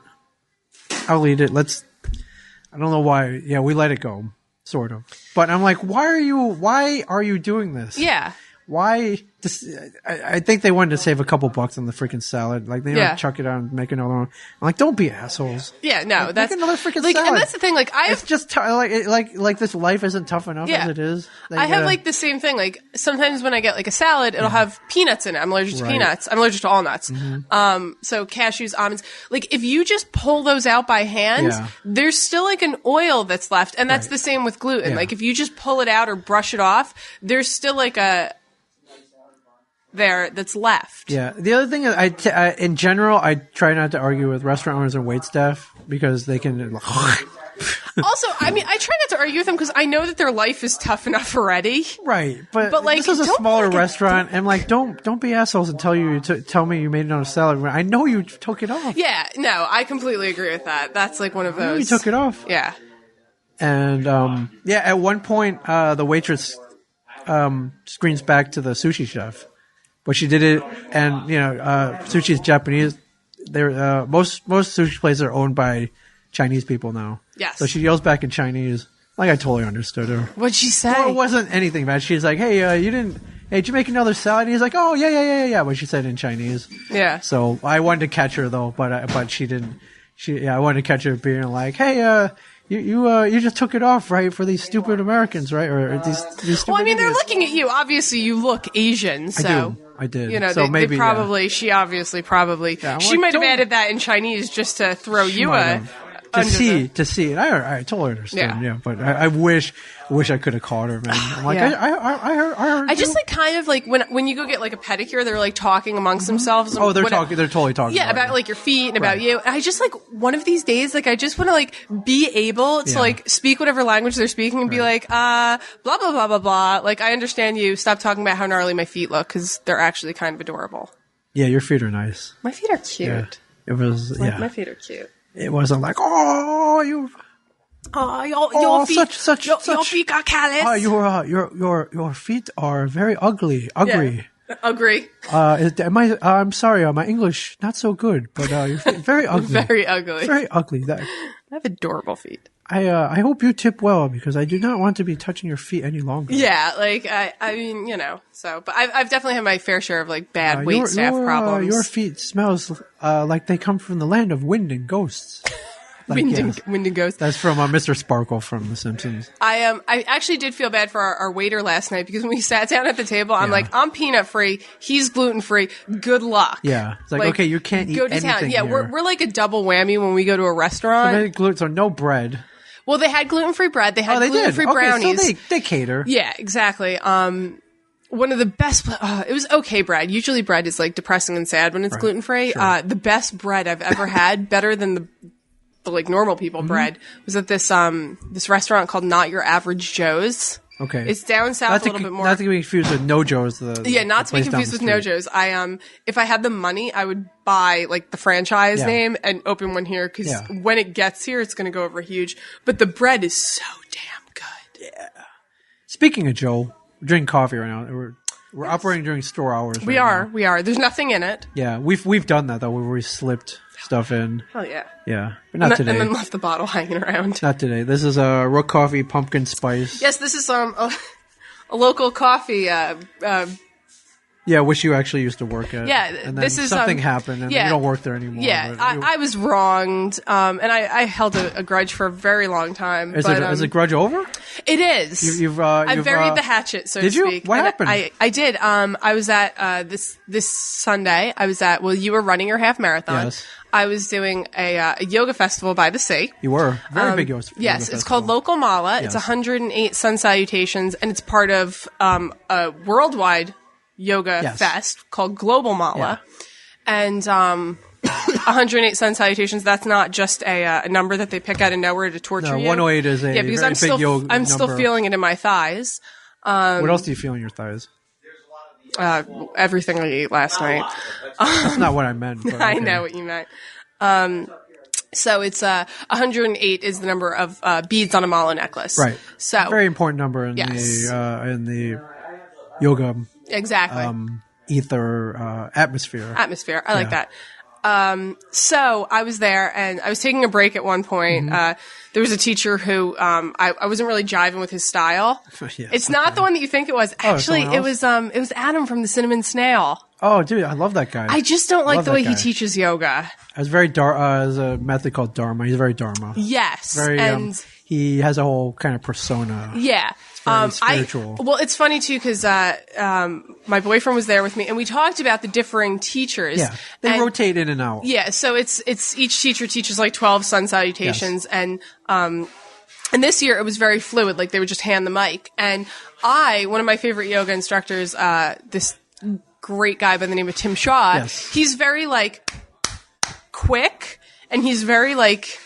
I don't know why. Yeah, we let it go. Sort of. But I'm like, why are you doing this? Yeah. Why? I think they wanted to save a couple bucks on the freaking salad. Like, they don't chuck it out and make another one. I'm like, don't be assholes. Yeah, no, like, that's make another freaking like, salad. and that's the thing. Like, it's just like this life isn't tough enough as it is. I have like the same thing. Like sometimes when I get like a salad, it'll have peanuts in it. I'm allergic to peanuts. I'm allergic to all nuts. Mm-hmm. So cashews, almonds. Like if you just pull those out by hand, there's still like an oil that's left, and that's the same with gluten. Like if you just pull it out or brush it off, there's still like a there that's left. Yeah. The other thing is, in general, I try not to argue with restaurant owners and waitstaff because they can. Also, I mean, I try not to argue with them because I know that their life is tough enough already. Right, but like, this is a smaller restaurant, and like, don't be assholes and tell me you made it on a salad. I know you took it off. Yeah, no, I completely agree with that. That's like one of those. I know you took it off. Yeah. And at one point, the waitress screams back to the sushi chef. But she did it, and sushi is Japanese. They're most sushi places are owned by Chinese people now. Yes. So she yells back in Chinese. Like I totally understood her. What'd she say? Well, it wasn't anything bad. She's like, "Hey, did you make another salad?" And he's like, "Oh, yeah." But she said in Chinese. Yeah. So I wanted to catch her though, but she didn't. I wanted to catch her being like, "Hey, You just took it off, right, for these stupid Americans, right? Or these stupid Well, I mean, idiots. they're looking at you. Obviously, you look Asian, so. I did. So they probably, she obviously probably, Yeah, she might have added that in Chinese just to throw you to see it. I totally understand. Yeah, but I wish I could have caught her, man. I'm like, I heard. I just like kind of like when you go get like a pedicure, they're like talking amongst themselves. Oh, they're totally talking. Yeah, about like your feet and about you. And I just like one of these days, like I just want to like be able to like speak whatever language they're speaking and be like, blah blah blah blah blah. Like I understand you. Stop talking about how gnarly my feet look because they're actually kind of adorable. Yeah, your feet are nice. My feet are cute. Yeah, it was. My feet are cute. It wasn't like, oh, you. Oh, your feet, your feet got callous. Oh, your feet are very ugly. Yeah. Agree. I'm sorry, my English not so good, but your feet very ugly. Very ugly. Very ugly. I have adorable feet. I hope you tip well because I do not want to be touching your feet any longer. Yeah, like I mean, so, but I've definitely had my fair share of like bad waitstaff problems. Your feet smells like they come from the land of wind and ghosts. Like, wind and ghosts. That's from Mr. Sparkle from The Simpsons. I actually did feel bad for our waiter last night because when we sat down at the table, I'm like, I'm peanut free, he's gluten free. Good luck. Yeah, it's like okay, you can't eat go to anything town. Yeah, here. we're like a double whammy when we go to a restaurant. So no bread. Well, they had gluten-free bread. They had gluten-free brownies. So they cater. Yeah, exactly. One of the best, it was okay bread. Usually bread is like depressing and sad when it's gluten-free. Sure. The best bread I've ever had, better than the like normal people bread, was at this restaurant called Not Your Average Joe's. Okay. It's down south a little bit more. Not to be confused with No Joe's. Not to be confused with No Joe's. If I had the money, I would buy like the franchise name and open one here because when it gets here, it's going to go over huge. But the bread is so damn good. Yeah. Speaking of Joe, we're drinking coffee right now. We're operating during store hours. We are. There's nothing in it. Yeah, we've done that though. Where we slipped stuff in. Hell yeah. Yeah, but not today. And then left the bottle hanging around. Not today. This is a Rook Coffee Pumpkin Spice. Yes, this is a local coffee Yeah, which you actually used to work at. Yeah, and then something happened, and you don't work there anymore. Yeah, I was wronged, and I held a grudge for a very long time. Is the grudge over? It is. I buried the hatchet, so to speak. Did you? What happened? I did. I was at this Sunday. I was at. Well, you were running your half marathon. Yes. I was doing a yoga festival by the sea. You were very big yoga festival. Yes, it's called Local Mala. Yes. It's 108 sun salutations, and it's part of a worldwide yoga fest called Global Mala. And 108 sun salutations, that's not just a number that they pick out of nowhere to torture you. 108 is a because very big yoga I'm number. still feeling it in my thighs. What else do you feel in your thighs? Everything I ate last night. That's not what I meant. But okay. I know what you meant. So it's 108 is the number of beads on a mala necklace. Right. So very important number in the yoga. Exactly. Ether atmosphere. Atmosphere. I like that. So I was there and I was taking a break at one point. There was a teacher who, I wasn't really jiving with his style. It's not the one that you think it was. Actually, it was Adam from the Cinnamon Snail. Oh, dude, I love that guy. I just don't like the way he teaches yoga. It's very there's a method called Dharma. He's very Dharma. Yes. Very, he has a whole kind of persona. Yeah. Spiritual. Well, it's funny too because my boyfriend was there with me, and we talked about the differing teachers. Yeah, they rotate in and out. Yeah, so it's each teacher teaches like 12 sun salutations, and this year it was very fluid. Like they would just hand the mic, and one of my favorite yoga instructors, this great guy by the name of Tim Shaw. Yes. He's very like quick, and he's very like.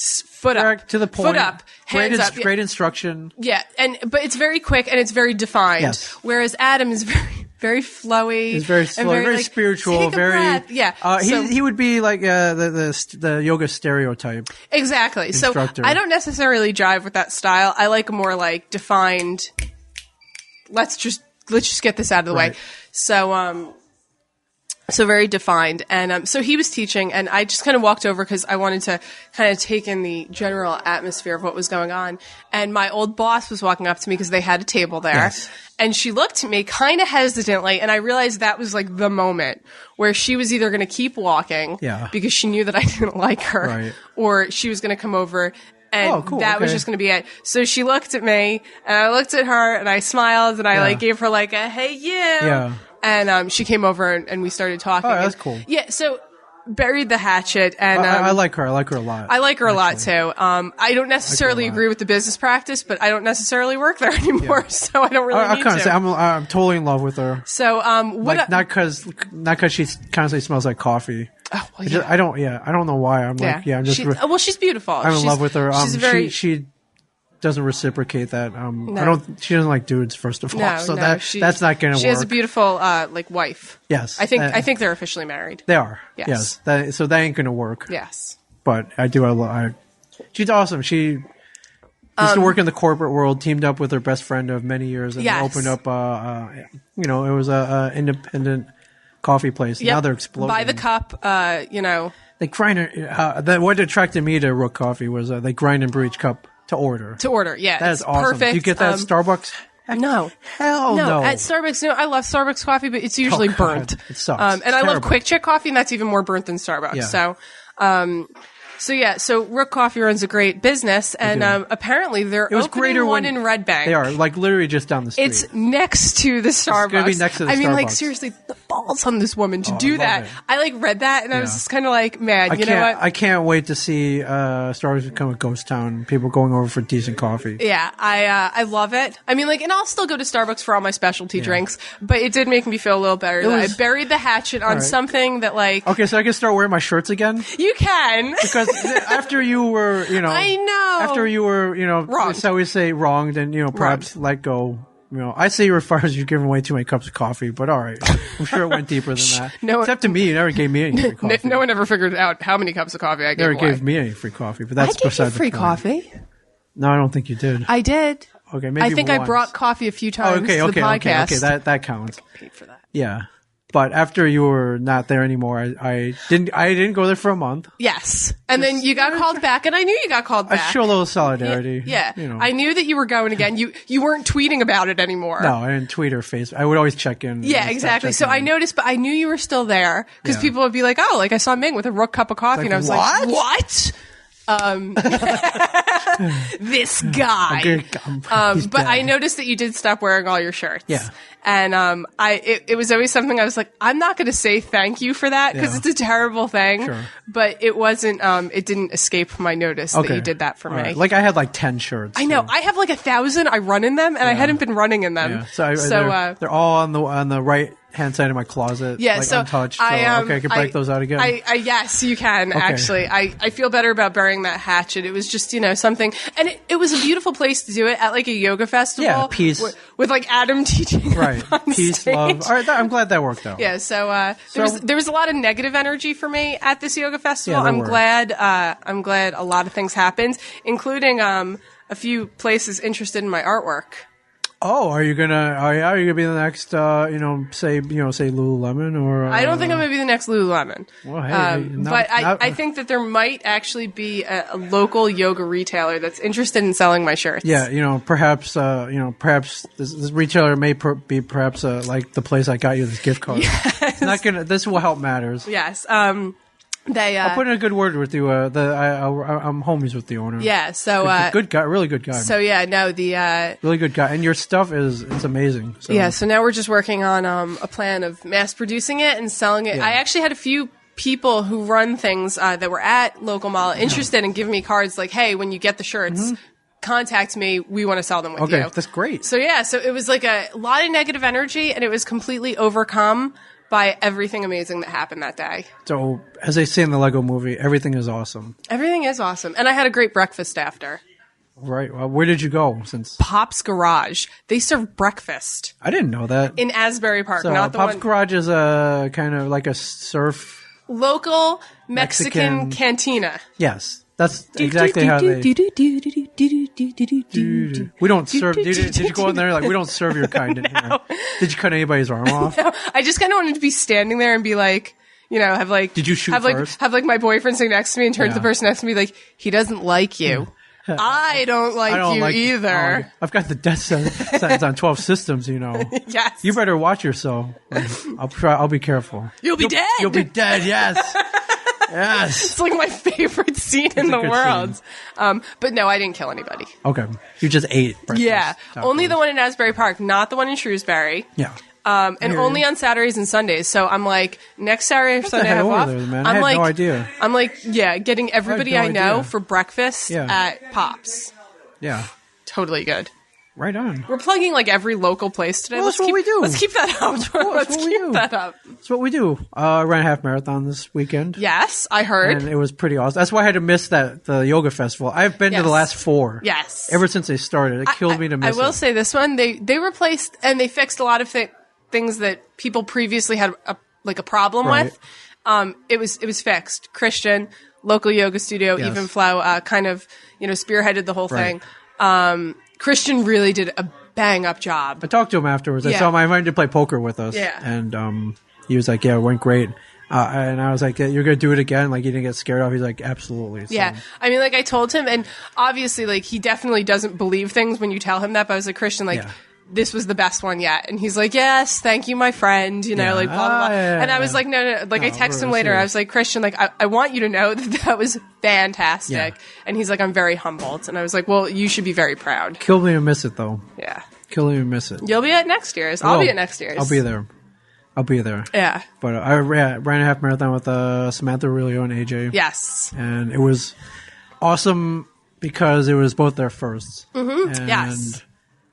Foot up, to the point. Foot up, hands up. Great instruction. Yeah, but it's very quick and it's very defined. Yes. Whereas Adam is very flowy. He's very slow, very like, spiritual, take a breath. Yeah. He would be like the yoga stereotype. Exactly. Instructor. So I don't necessarily jive with that style. I like a more like defined. Let's just get this out of the way. So very defined. And so he was teaching, and I just kind of walked over because I wanted to kind of take in the general atmosphere of what was going on. And my old boss was walking up to me because they had a table there. Yes. And she looked at me kind of hesitantly, and I realized that was like the moment where she was either going to keep walking because she knew that I didn't like her, or she was going to come over. And that was just going to be it. So she looked at me, and I looked at her, and I smiled, and I like gave her like a, hey, you. Yeah. And she came over and we started talking. Oh, that's cool. Yeah, so buried the hatchet. And I like her. I like her a lot. I like her a lot too. I don't necessarily agree with the business practice, but I don't necessarily work there anymore, so I don't really need to. Say, I'm totally in love with her. So, not because she constantly smells like coffee. Oh, well, yeah. I don't know why. I'm she's beautiful. I'm in love with her. She's she doesn't reciprocate that. She doesn't like dudes, first of all. So that's not going to work. She has a beautiful, wife. Yes. I think they're officially married. They are. Yes. So that ain't going to work. Yes. But she's awesome. She used to work in the corporate world, teamed up with her best friend of many years, and opened up, it was a independent coffee place. Yep. Now they're exploding. By the cup, They grind it. What attracted me to Rook Coffee was they grind and brew each cup to order. Yeah. That is awesome. Perfect. Do you get that at Starbucks? No. Hell no. At Starbucks, I love Starbucks coffee, but it's usually burnt. It sucks. And I love Quick Check coffee, and that's even more burnt than Starbucks. Yeah. So Rook Coffee runs a great business, and apparently they're opening one in Red Bank. They are, like, literally just down the street. It's next to the Starbucks. It's going to be next to the Starbucks. Like, seriously, the balls on this woman to do that. I, read that, and I was just kind of like, man, you know what? I can't wait to see Starbucks become a ghost town, people going over for decent coffee. Yeah, I love it. I mean, and I'll still go to Starbucks for all my specialty drinks, but it did make me feel a little better that I buried the hatchet on something that, Okay, so I can start wearing my shirts again? You can. Because after you were, I know. After you were, wronged. So we say wronged and, perhaps let go. I say you're as far as you've given away too many cups of coffee, but all right. I'm sure it went deeper than that. Except to me, you never gave me any free coffee. No one ever figured out how many cups of coffee I gave away. Never gave me any free coffee, but that's beside the point. free coffee? No, I don't think you did. I did. Okay, maybe I think once. I brought coffee a few times to the podcast. Okay, that counts. I paid for that. Yeah. But after you were not there anymore, I didn't go there for a month. Yes. And then you got called back, and I knew you got called back. I show a little solidarity. Yeah. I knew that you were going again. You weren't tweeting about it anymore. No, I didn't tweet or Facebook. I would always check in. Yeah, exactly. So I noticed, but I knew you were still there because people would be like, "Oh, like I saw Ming with a rook cup of coffee," and I was like, "What?" This guy. But I noticed that you did stop wearing all your shirts. Yeah. And it was always something I was like, I'm not going to say thank you for that because it's a terrible thing. Sure. But it wasn't. It didn't escape my notice that you did that for me. Right. Like I had like 10 shirts. I know. I have like 1,000. I run in them, and I hadn't been running in them. Yeah. So they're all on the right hand side of my closet. Yeah, like so untouched. So I can break those out again. Yes, you can actually. I feel better about burying that hatchet. It was just something, and it was a beautiful place to do it at like a yoga festival. Yeah, peace with like Adam teaching. Right, peace, stage. love. All right, I'm glad that worked out. Yeah, so there was a lot of negative energy for me at this yoga festival. Yeah, I'm glad a lot of things happened, including a few places interested in my artwork. Oh, are you gonna be the next? Say Lululemon or? I don't think I'm gonna be the next Lululemon. Well, hey, I think that there might actually be a local yoga retailer that's interested in selling my shirts. Yeah, perhaps this retailer may be perhaps like the place I got you this gift card. Yes. It's not gonna. This will help matters. Yes. I'll put in a good word with you. I'm homies with the owner. Yeah. So good guy, really good guy. So yeah, no, the really good guy, and your stuff it's amazing. So. Yeah. So now we're just working on a plan of mass producing it and selling it. Yeah. I actually had a few people who run things that were at local mall interested in giving me cards like, hey, when you get the shirts. Contact me. We want to sell them with you. Okay, that's great. So yeah, so it was like a lot of negative energy, and it was completely overcome by everything amazing that happened that day. So, as they say in the Lego movie, everything is awesome. Everything is awesome. And I had a great breakfast after. Right. Well, where did you go? Pop's Garage. They serve breakfast. I didn't know that. In Asbury Park. So, not the Pop's Garage is a kind of like a surf... Local Mexican cantina. Yes. That's exactly how they... We don't serve... Did you go in there like, we don't serve your kind in here? Did you cut anybody's arm off? No, I just kind of wanted to be standing there and be like, have like... Did you shoot first? Have like my boyfriend sitting next to me and turn to the person next to me like, he doesn't like you. I don't like you either. Oh, I've got the death sentence on 12 systems, Yes. You better watch yourself. I'll be careful. You'll be dead. You'll be dead, yes. Yes. It's like my favorite scene in the world. But no, I didn't kill anybody. Okay. You just ate breakfast. Yeah. Only the one in Asbury Park, not the one in Shrewsbury. Yeah. And only on Saturdays and Sundays. So I'm like, next Saturday or Sunday I have off. There, man? I had no idea. I'm like, getting everybody I know for breakfast at Pops. Yeah. Totally good. Right on. We're plugging like every local place today. Well, that's what we do. Let's keep that up. Let's keep that up. That's what we do. I ran a half marathon this weekend. Yes, I heard. And it was pretty awesome. That's why I had to miss the yoga festival. I've been to the last 4. Yes. Ever since they started. It killed me to miss it. I will say this one, they replaced and they fixed a lot of things that people previously had a problem with. It was fixed. Christian, local yoga studio, Even Flow, kind of, spearheaded the whole thing. Christian really did a bang up job. I talked to him afterwards. I saw him. I invited him to play poker with us. Yeah. And he was like, yeah, it went great. And I was like, you're going to do it again? Like, you didn't get scared off? He's like, absolutely. So. Yeah. I mean, like, I told him, and obviously, like, he definitely doesn't believe things when you tell him that, but I was like, Christian, like, this was the best one yet. And he's like, yes, thank you, my friend, like, blah, blah, blah. And I was like, no. Like, I texted him later. I was like, Christian, like, I want you to know that was fantastic. Yeah. And he's like, I'm very humbled. And I was like, well, you should be very proud. Kill me and miss it, though. Yeah. Kill me and miss it. You'll be at next year's. I'll be at next year's. I'll be there. Yeah. But I ran a half marathon with Samantha Aurelio and AJ. Yes. And it was awesome because it was both their firsts. Mm-hmm. And yes.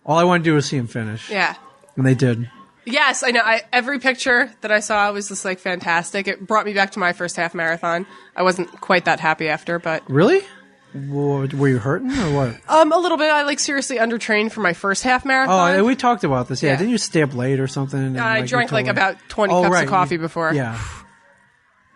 all I wanted to do was see them finish. Yeah. And they did. Yes, I know. Every picture that I saw was just like fantastic. It brought me back to my first half marathon. I wasn't quite that happy after, but... Really? Were you hurting or what? A little bit. I seriously undertrained for my first half marathon. Oh, we talked about this. Yeah. Didn't you stay up late or something? I drank about 20 cups of coffee before. Yeah.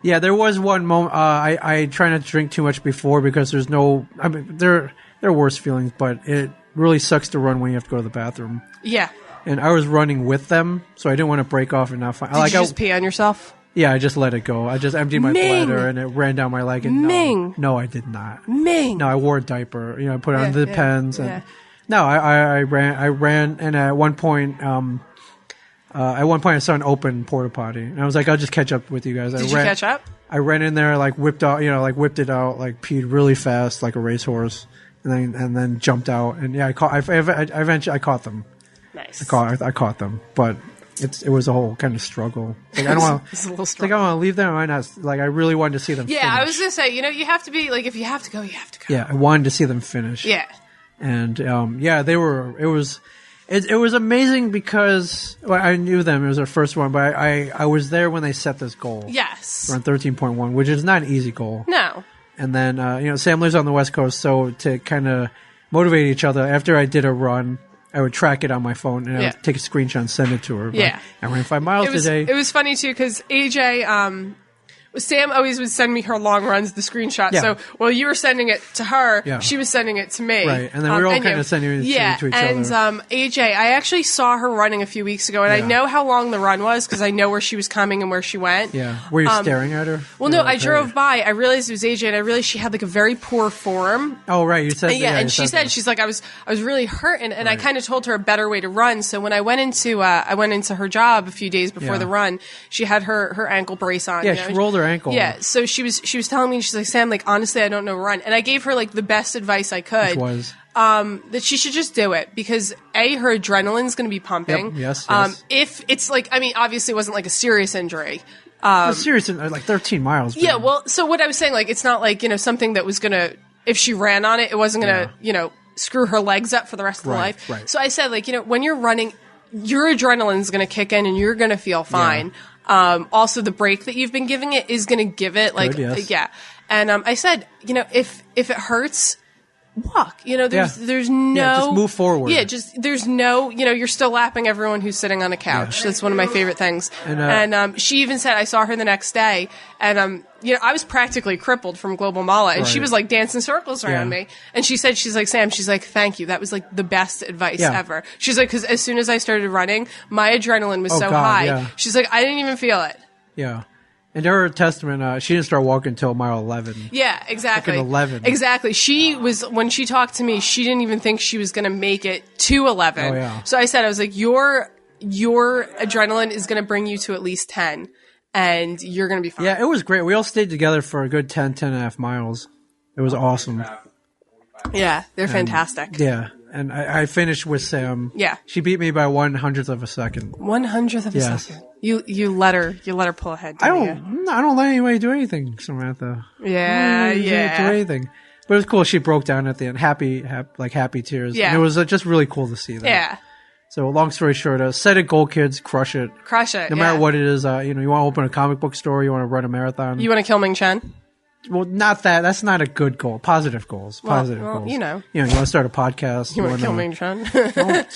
Yeah, there was one moment. I try not to drink too much before because there's no... I mean, there are worse feelings, but it really sucks to run when you have to go to the bathroom. Yeah. and I was running with them, so I didn't want to break off and not find. Did you just pee on yourself? Yeah, I just let it go. I just emptied my Ming. bladder and it ran down my leg. And Ming. No, I did not. Ming. No, I wore a diaper. I put it on the pens. And no, I ran, and at one point, I saw an open porta potty, and I was like, I'll just catch up with you guys. Did you catch up? I ran in there, like whipped it out, like peed really fast, like a racehorse, and then jumped out, and I eventually caught them. Nice. I caught them, but it was a whole kind of struggle. Like I don't want. It's a little struggle. Like I want to leave them. I might not. Like I really wanted to see them. Yeah, finish. I was gonna say, you have to be like, if you have to go, you have to go. Yeah, I wanted to see them finish. Yeah. And they were. It was amazing because I knew them. It was their first one, but I was there when they set this goal. Yes. Around 13.1, which is not an easy goal. No. And then Sam lives on the West Coast, so to kind of motivate each other, after I did a run, I would track it on my phone and I would take a screenshot and send it to her. Yeah. I ran 5 miles today. It was funny too because AJ, Sam always would send me her long runs, the screenshot. Yeah. So while you were sending it to her, she was sending it to me. Right, and then we were all kind of sending it to each other. And AJ, I actually saw her running a few weeks ago, and I know how long the run was because I know where she was coming and where she went. Yeah. Were you staring at her? Well, no, I drove by. I realized it was AJ, and I realized she had like a very poor form. Oh, right. You said that. Yeah, and she said, she's like, I was really hurting, and I kind of told her a better way to run. So when I went into her job a few days before the run, she had her ankle brace on. Yeah, she rolled her ankle. Yeah, so she was telling me, she's like, Sam, like, honestly, I don't know run. And I gave her like the best advice I could. Which was? That she should just do it because her adrenaline's going to be pumping. Yep, yes. If it's like, I mean, obviously it wasn't like a serious injury. Serious, like 13 miles. Yeah, well, so what I was saying, like, it's not like, something that was going to, if she ran on it, it wasn't going to, screw her legs up for the rest of her life. Right. So I said, like, when you're running, your adrenaline's going to kick in and you're going to feel fine. Yeah. Also, the break that you've been giving it is going to give it, like, good, yes. yeah. And I said, if it hurts, walk. There's no... Yeah, just move forward. Yeah, there's no... you're still lapping everyone who's sitting on a couch. Yeah. That's one of my favorite things. And she even said, I saw her the next day, and I was practically crippled from Global Mala, and she was like dancing circles around me. And she said, she's like, Sam, she's like, thank you. That was like the best advice ever. She's like, because as soon as I started running, my adrenaline was high. Yeah. She's like, I didn't even feel it. Yeah. And to her testament, she didn't start walking until mile 11. Yeah, exactly. 11. Exactly. When she talked to me, she didn't even think she was going to make it to 11. Oh, yeah. So I said, I was like, your adrenaline is going to bring you to at least 10. And you're going to be fine. Yeah, it was great. We all stayed together for a good 10 and a half miles. It was awesome. Yeah, they're fantastic. Yeah, and I finished with Sam. Yeah. She beat me by 1/100th of a second. 1/100th of a second. You let her pull ahead. I don't let anybody do anything, Samantha. Yeah, do anything. But it was cool. She broke down at the end, happy tears. Yeah. And it was just really cool to see that. Yeah. So long story short, set a goal, kids. Crush it. Crush it. No matter what it is. You want to open a comic book store. You want to run a marathon. You want to kill Ming Chen? Well, not that. That's not a good goal. Positive goals. Positive goals. You want to start a podcast. You want to kill Ming Chen? Don't.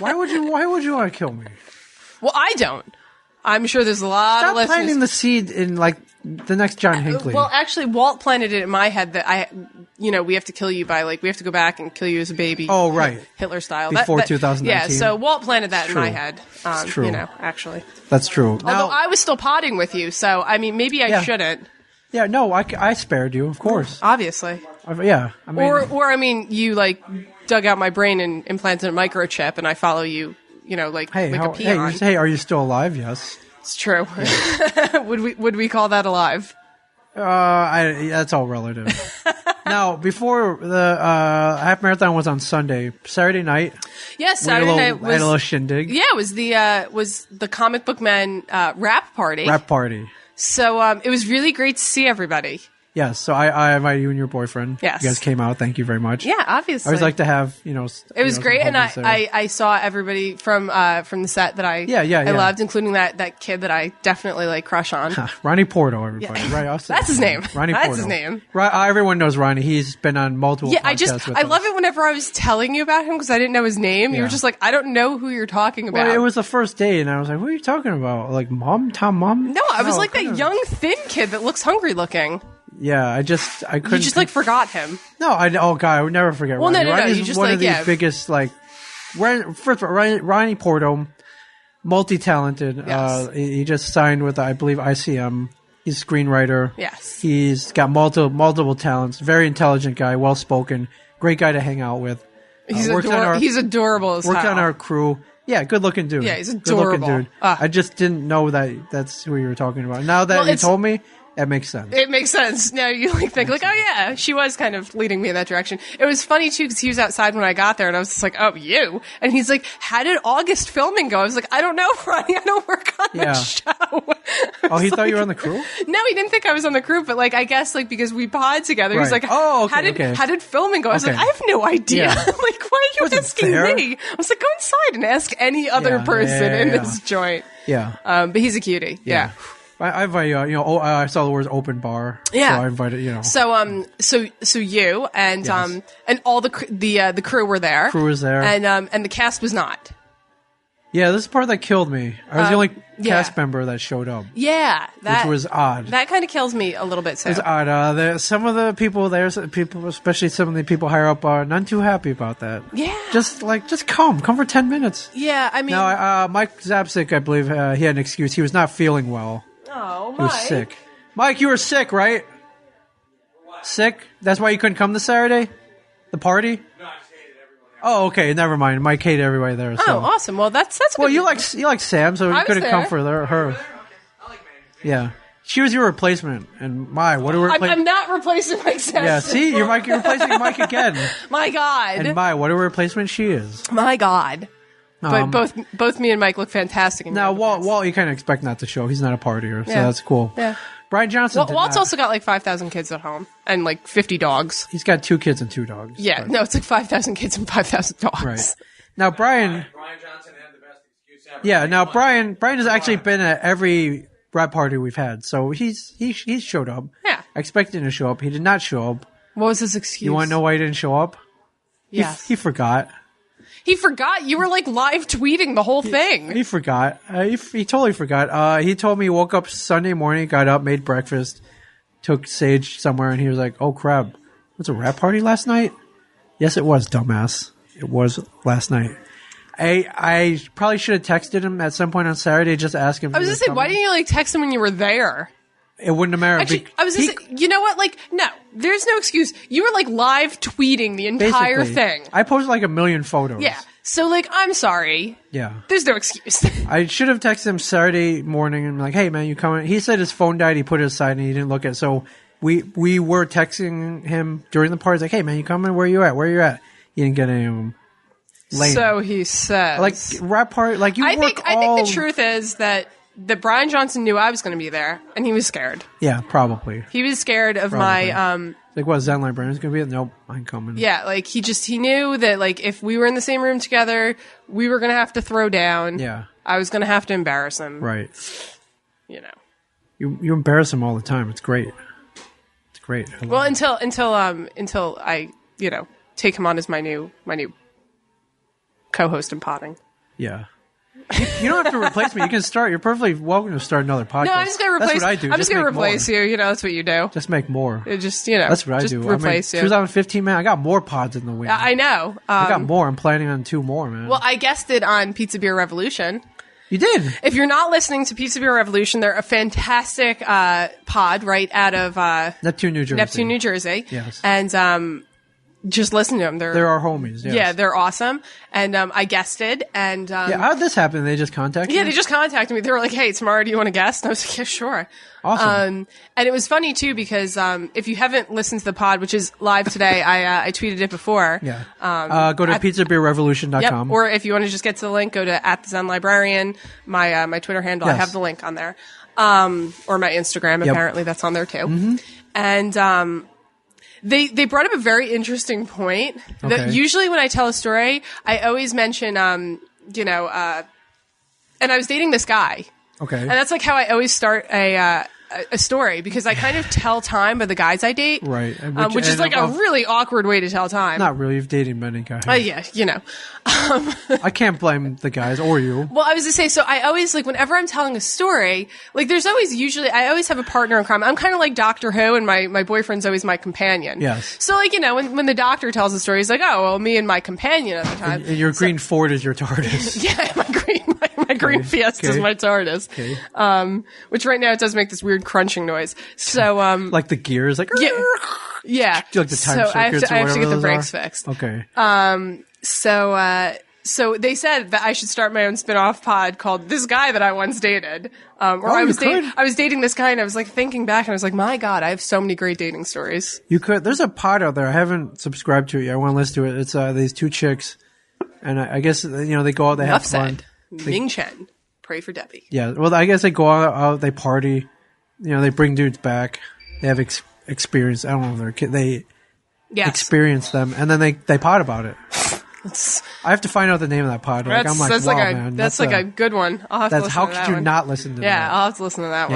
Why would you want to kill me? Well, I don't. I'm sure there's a lot of listeners. Stop planting the seed in like the next John Hinckley. Well, actually, Walt planted it in my head that we have to kill you by we have to go back and kill you as a baby. Oh, right. Hitler style. Before 2019. Yeah, so Walt planted that in my head. It's true. Actually. That's true. Although I was still potting with you, so I mean, maybe I shouldn't. Yeah, no, I spared you, of course. Obviously. Yeah. I mean, you dug out my brain and implanted a microchip, and I follow you. A peon. Hey, are you still alive? Yes. It's true. Yeah. Would we call that alive? That's all relative. Now, before the half marathon was on Sunday, Saturday night. Yes, Saturday night was a little shindig. Yeah, it was the Comic Book Men rap party. Rap party. So it was really great to see everybody. Yes, so I invited you and your boyfriend. Yes. You guys came out. Thank you very much. Yeah, obviously. I always like to have, It was great, and I saw everybody from the set that I loved, including that kid that I definitely crush on. Ronnie Porto, everybody. Yeah. Right, that's his name. Ronnie Porto. That's his name. Everyone knows Ronnie. He's been on multiple podcasts with I us. love it whenever I was telling you about him because I didn't know his name. You were just like, I don't know who you're talking about. Well, it was the first day, and I was like, what are you talking about? Like Tom Mom? No, I was like that young, thin kid that looks hungry looking. Yeah, I couldn't. You just forgot him. No, I would never forget. Well, Ronnie. no. Ronnie's You just one of these biggest First of all, Ronnie Porto, multi-talented. Yes. He just signed with, I believe, ICM. He's a screenwriter. Yes. He's got multiple talents. Very intelligent guy, well-spoken. Great guy to hang out with. He's adorable as Worked hell. on our crew. Yeah, good-looking dude. Yeah, he's adorable. Good-looking dude. I just didn't know that's who you were talking about. Now that you told me, that makes sense. It makes sense. Now you think oh yeah, she was kind of leading me in that direction. It was funny too because he was outside when I got there, and I was just like, "Oh, you?" And he's like, "How did August filming go?" I was like, "I don't know, Ronnie. I don't work on the show." Oh, he thought you were on the crew? No, he didn't think I was on the crew, but like I guess like because we pod together, right. he's like, "Oh, okay, how did filming go?" I was like, "I have no idea." Yeah. Like, why are you asking me? I was like, "Go inside and ask any other person in this joint." Yeah. But he's a cutie. Yeah. I invite I saw the words open bar. Yeah. So I invited So you and and all the crew were there. Crew was there. And the cast was not. Yeah, this is the part that killed me. I was the only cast member that showed up. Yeah, which was odd. That kind of kills me a little bit. So. It's odd. Some of the people there, especially some of the people higher up, are none too happy about that. Yeah, just come for 10 minutes. Yeah, I mean, now Mike Zapsik, I believe he had an excuse. He was not feeling well. Oh, Mike. He was sick. Mike, you were sick, right? Sick? That's why you couldn't come this Saturday? The party? No, I just hated everyone there. Oh, okay. Never mind. Mike hated everybody there. So. Oh, awesome. Well, that's well, you like Sam, so you couldn't come for her. Okay. I like Ming. Yeah. She was your replacement. And what are we replacing? I'm not replacing Mike Sam. Yeah, see? You're replacing Mike again. My God. And what a replacement she is. My God. But both me and Mike look fantastic. Now, Walt, you kind of expect not to show. He's not a partier, so that's cool. Yeah. Brian Johnson. Walt's also got like 5,000 kids at home and like 50 dogs. He's got 2 kids and 2 dogs. Yeah, no, it's like 5,000 kids and 5,000 dogs. Right. Now, Brian Johnson had the best excuse ever. Yeah. Now, Brian has actually been at every rap party we've had, so he's showed up. Yeah. Expecting to show up. He did not show up. What was his excuse? You want to know why he didn't show up? Yes. He forgot. He forgot. You were like live tweeting the whole thing. He forgot. He totally forgot. He told me he woke up Sunday morning, got up, made breakfast, took Sage somewhere, and he was like, "Oh crap, was a rap party last night?" Yes, it was, dumbass. It was last night. I probably should have texted him at some point on Saturday, just to ask him. I was just saying, why didn't you like text him when you were there? It wouldn't have mattered. Actually, I was just saying, you know what? Like, no, there's no excuse. You were like live tweeting the entire thing. I posted like 1 million photos. Yeah. So like, I'm sorry. Yeah. There's no excuse. I should have texted him Saturday morning and like, "Hey man, you coming?" He said his phone died. He put it aside and he didn't look at it. So we were texting him during the party. Like, "Hey man, you coming? Where you at? Where you at?" He didn't get any of them. Lame. So he says. Like rap party. Like you. I think the truth is that Brian Johnson knew I was going to be there, and he was scared. Yeah, probably. He was scared of my like, what, Zen Librarian's going to be? Nope, I ain't coming. Yeah, like he knew that like if we were in the same room together, we were going to have to throw down. Yeah. I was going to have to embarrass him. Right. You know. You embarrass him all the time. It's great. It's great. Well, until I, take him on as my new co-host in potting. Yeah. You don't have to replace me. You can start. You're perfectly welcome to start another podcast. No, I'm just going to replace. That's what I do. I'm just going to replace you. That's what you do. Just make more. It just, That's what I just do. Replace you. 2015, man. I got more pods in the wing. I know. I got more. I'm planning on 2 more, man. Well, I guessed it on Pizza Beer Revolution. You did. If you're not listening to Pizza Beer Revolution, they're a fantastic pod right out of Neptune, New Jersey. Yes. And just listen to them. They're our homies. Yes. Yeah, they're awesome. And I guested. And how did this happen? They just contacted you? Yeah, they just contacted me. They were like, "Hey, tomorrow, do you want to guest?" And I was like, "Yeah, sure." Awesome. And it was funny too because if you haven't listened to the pod, which is live today, I tweeted it before. Yeah. Go to pizzabeerrevolution.com. Yep. Or if you want to just get to the link, go to @thezenlibrarian, my Twitter handle. Yes. I have the link on there. Or my Instagram. Yep. Apparently, that's on there too. Mm-hmm. And They brought up a very interesting point. That usually when I tell a story, I always mention, and I was dating this guy. Okay. And that's like how I always start a a story because I kind of tell time by the guys I date, right? Which is like a really awkward way to tell time. Not really. You've dated many guys. Yeah, you know. I can't blame the guys or you. Well, I was going to say, so I always, like, whenever I'm telling a story, like, there's always usually, I always have a partner in crime. I'm kind of like Doctor Who, and my boyfriend's always my companion. Yes. So, like, you know, when the doctor tells a story, he's like, oh, well, me and my companion at the time. And your green Ford is your TARDIS. Yeah, my green Fiesta is my TARDIS. Okay. Which right now it does make this weird crunching noise. So, like the gears, like, yeah. Like the time so I have to get the brakes fixed. Okay. So they said that I should start my own spin-off pod called This Guy That I Once Dated. I was dating this guy and I was like thinking back and I was like, my God, I have so many great dating stories. You could. There's a pod out there. I haven't subscribed to it yet. I want to listen to it. It's these two chicks, and I guess they go out. They have fun. Ming Chen, pray for Debbie. Yeah. Well, I guess they go out. They party. They bring dudes back. They have experience. I don't know if they're kids. They experience them, and then they pod about it. I have to find out the name of that pod. That's man. That's like a good one. I'll have to listen how to that could you one. not listen to that? Yeah, I'll have to listen to that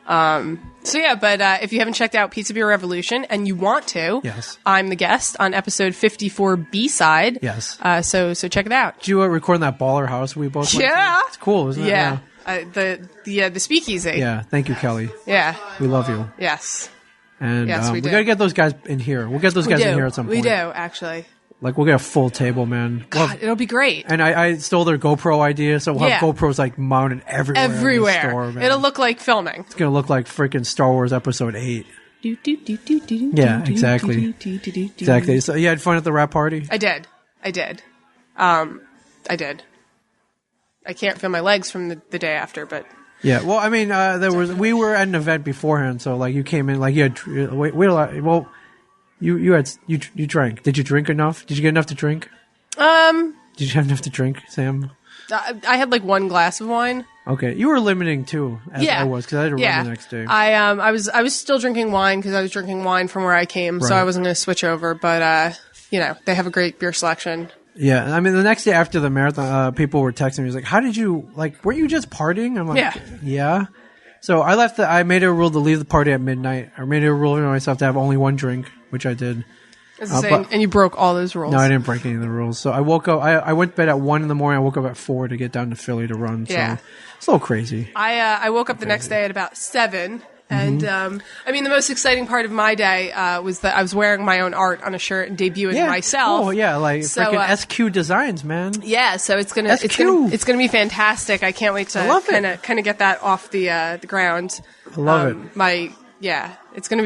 one. So yeah, but if you haven't checked out Pizza Beer Revolution and you want to, yes, I'm the guest on episode 54 B-side. Yes. So check it out. Did you record in that baller house we both went to? It's cool, isn't it? Yeah. The speakeasy. Yeah. Thank you, Kelly. Yeah. We love you. Yes. And yes, we gotta get those guys in here. We'll get those guys in here at some point. We do, actually. Like, we'll get a full table, man. God, it'll be great. And I stole their GoPro idea, so we'll have GoPros, like, mounted everywhere. Everywhere. In the store, man. It'll look like filming. It's going to look like freaking Star Wars Episode 8. Yeah, exactly. Exactly. So, you had fun at the rap party? I did. I can't feel my legs from the day after, but... Yeah, well, I mean, we were at an event beforehand, so, like, you came in, like, you had... You drank. Did you drink enough? Did you get enough to drink? Did you have enough to drink, Sam? I had like one glass of wine. Okay, you were limiting too, as I was, because I had to run the next day. I was still drinking wine because I was drinking wine from where I came, so I wasn't going to switch over. But they have a great beer selection. Yeah, I mean, the next day after the marathon, people were texting me, like, "How did you weren't you just partying?" I'm like, "Yeah." So I left. I made a rule to leave the party at midnight. I made a rule for myself to have only one drink, which I did. And you broke all those rules. No, I didn't break any of the rules. So I woke up. I went to bed at 1 a.m. I woke up at 4 to get down to Philly to run. Yeah. So it's a little crazy. I woke up the next day at about 7. And, I mean, the most exciting part of my day was that I was wearing my own art on a shirt and debuting myself. Oh, yeah, like freaking SQ Designs, man. Yeah, so it's gonna be fantastic. I can't wait to kind of get that off the ground. I love it. It's gonna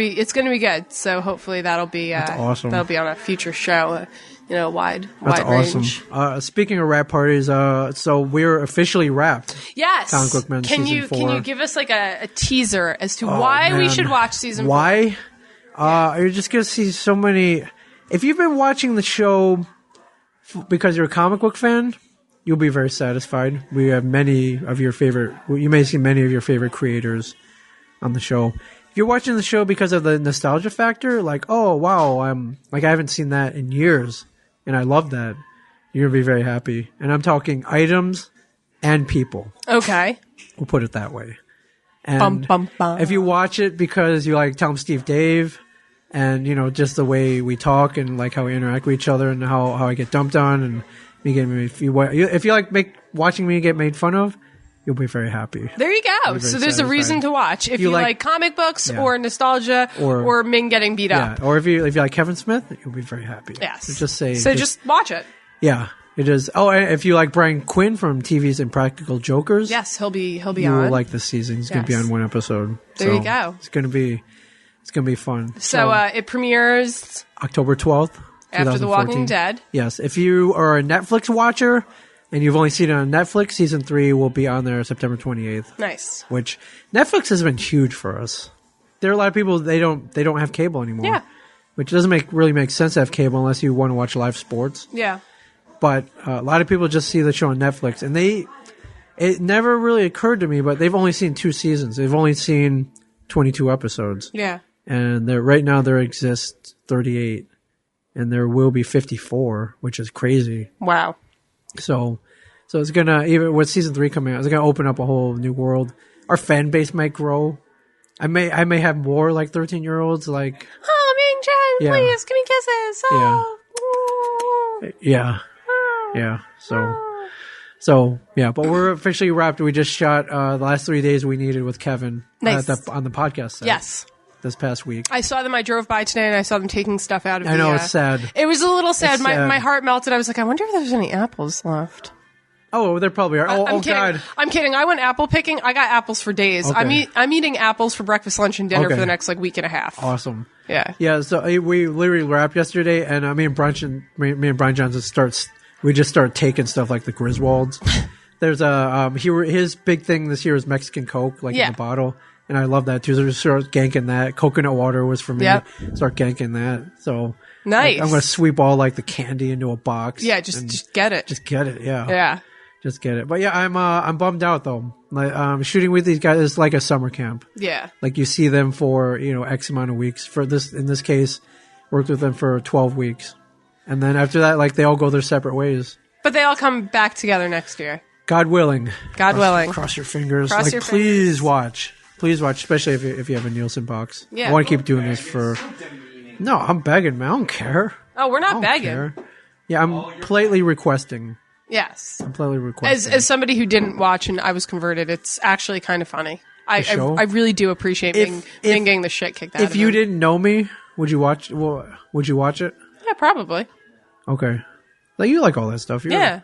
be good. So hopefully that'll be awesome. That'll be on a future show. Wide awesome. range. Speaking of rap parties, so we're officially wrapped. Yes. Comic Book Men Can season 4. Can you give us like a teaser as to why we should watch season 4? Why? You're just gonna see so many. If you've been watching the show because you're a comic book fan, you'll be very satisfied. We have many of your favorite. You may see many of your favorite creators on the show. If you're watching the show because of the nostalgia factor, like, oh wow, I haven't seen that in years. And I love that. You're going to be very happy. And I'm talking items and people. Okay. We'll put it that way. And if you watch it because you like Tell 'em Steve Dave and, just the way we talk and like how we interact with each other and how I get dumped on and if you like watching me get made fun of, you'll be very happy. There you go. So there's satisfied. A reason to watch. If you like comic books or nostalgia or Ming getting beat up. Or if you like Kevin Smith, you'll be very happy. Yes. So just watch it. Yeah, it is. Oh, and if you like Brian Quinn from TV's Impractical Jokers. Yes, he'll be on. You will like this season. He's going to be on one episode. There you go. It's going to be fun. So it premieres October 12th. After The Walking Dead. Yes. If you are a Netflix watcher and you've only seen it on Netflix, season 3 will be on there September 28th. Nice. Which Netflix has been huge for us. There are a lot of people they don't have cable anymore. Yeah. Which doesn't really make sense to have cable unless you want to watch live sports. Yeah. But a lot of people just see the show on Netflix, and it never really occurred to me, but they've only seen 2 seasons. They've only seen 22 episodes. Yeah. And right now there exist 38, and there will be 54, which is crazy. Wow. So it's gonna, even with season 3 coming out, it's gonna open up a whole new world. Our fan base might grow. I may have more like 13-year-olds like. Oh, Ming Chen, please give me kisses. Oh. Yeah. Yeah. So yeah, but we're officially wrapped. We just shot the last 3 days we needed with Kevin on the podcast set. Yes. This past week. I saw them. I drove by today and I saw them taking stuff out of I know, it's sad. It was a little sad. It's sad. My heart melted. I was like, I wonder if there's any apples left. Oh, there probably are. I'm kidding. God. I'm kidding. I went apple picking. I got apples for days. Okay. I'm eating apples for breakfast, lunch, and dinner Okay. for the next week and a half. Awesome. Yeah. Yeah, so we literally wrapped yesterday, and me and Brian Johnson we just started taking stuff like the Griswolds. There's his big thing this year is Mexican Coke, in the bottle. And I love that too. So just start ganking that. Coconut water was for me. Yep. Start ganking that. So nice. I'm going to sweep all the candy into a box. Yeah, just get it. Just get it. Yeah. Yeah. Just get it. But yeah, I'm bummed out though. Shooting with these guys is like a summer camp. Yeah. Like you see them for, X amount of weeks. In this case, worked with them for 12 weeks. And then after that, they all go their separate ways. But they all come back together next year. God willing. God willing. Cross your fingers. Cross your please fingers. watch. Please watch, especially if you have a Nielsen box. Yeah. I want to keep doing this for. No, I'm begging, man. I don't care. Oh, we're I not don't begging. care. Yeah, I'm politely requesting. Yes. I'm politely requesting. As somebody who didn't watch and I was converted, it's actually kind of funny. I really do appreciate Ming getting the shit kicked out of him. If you didn't know me, would you watch? Would you watch it? Yeah, probably. Okay. You like all that stuff. Yeah.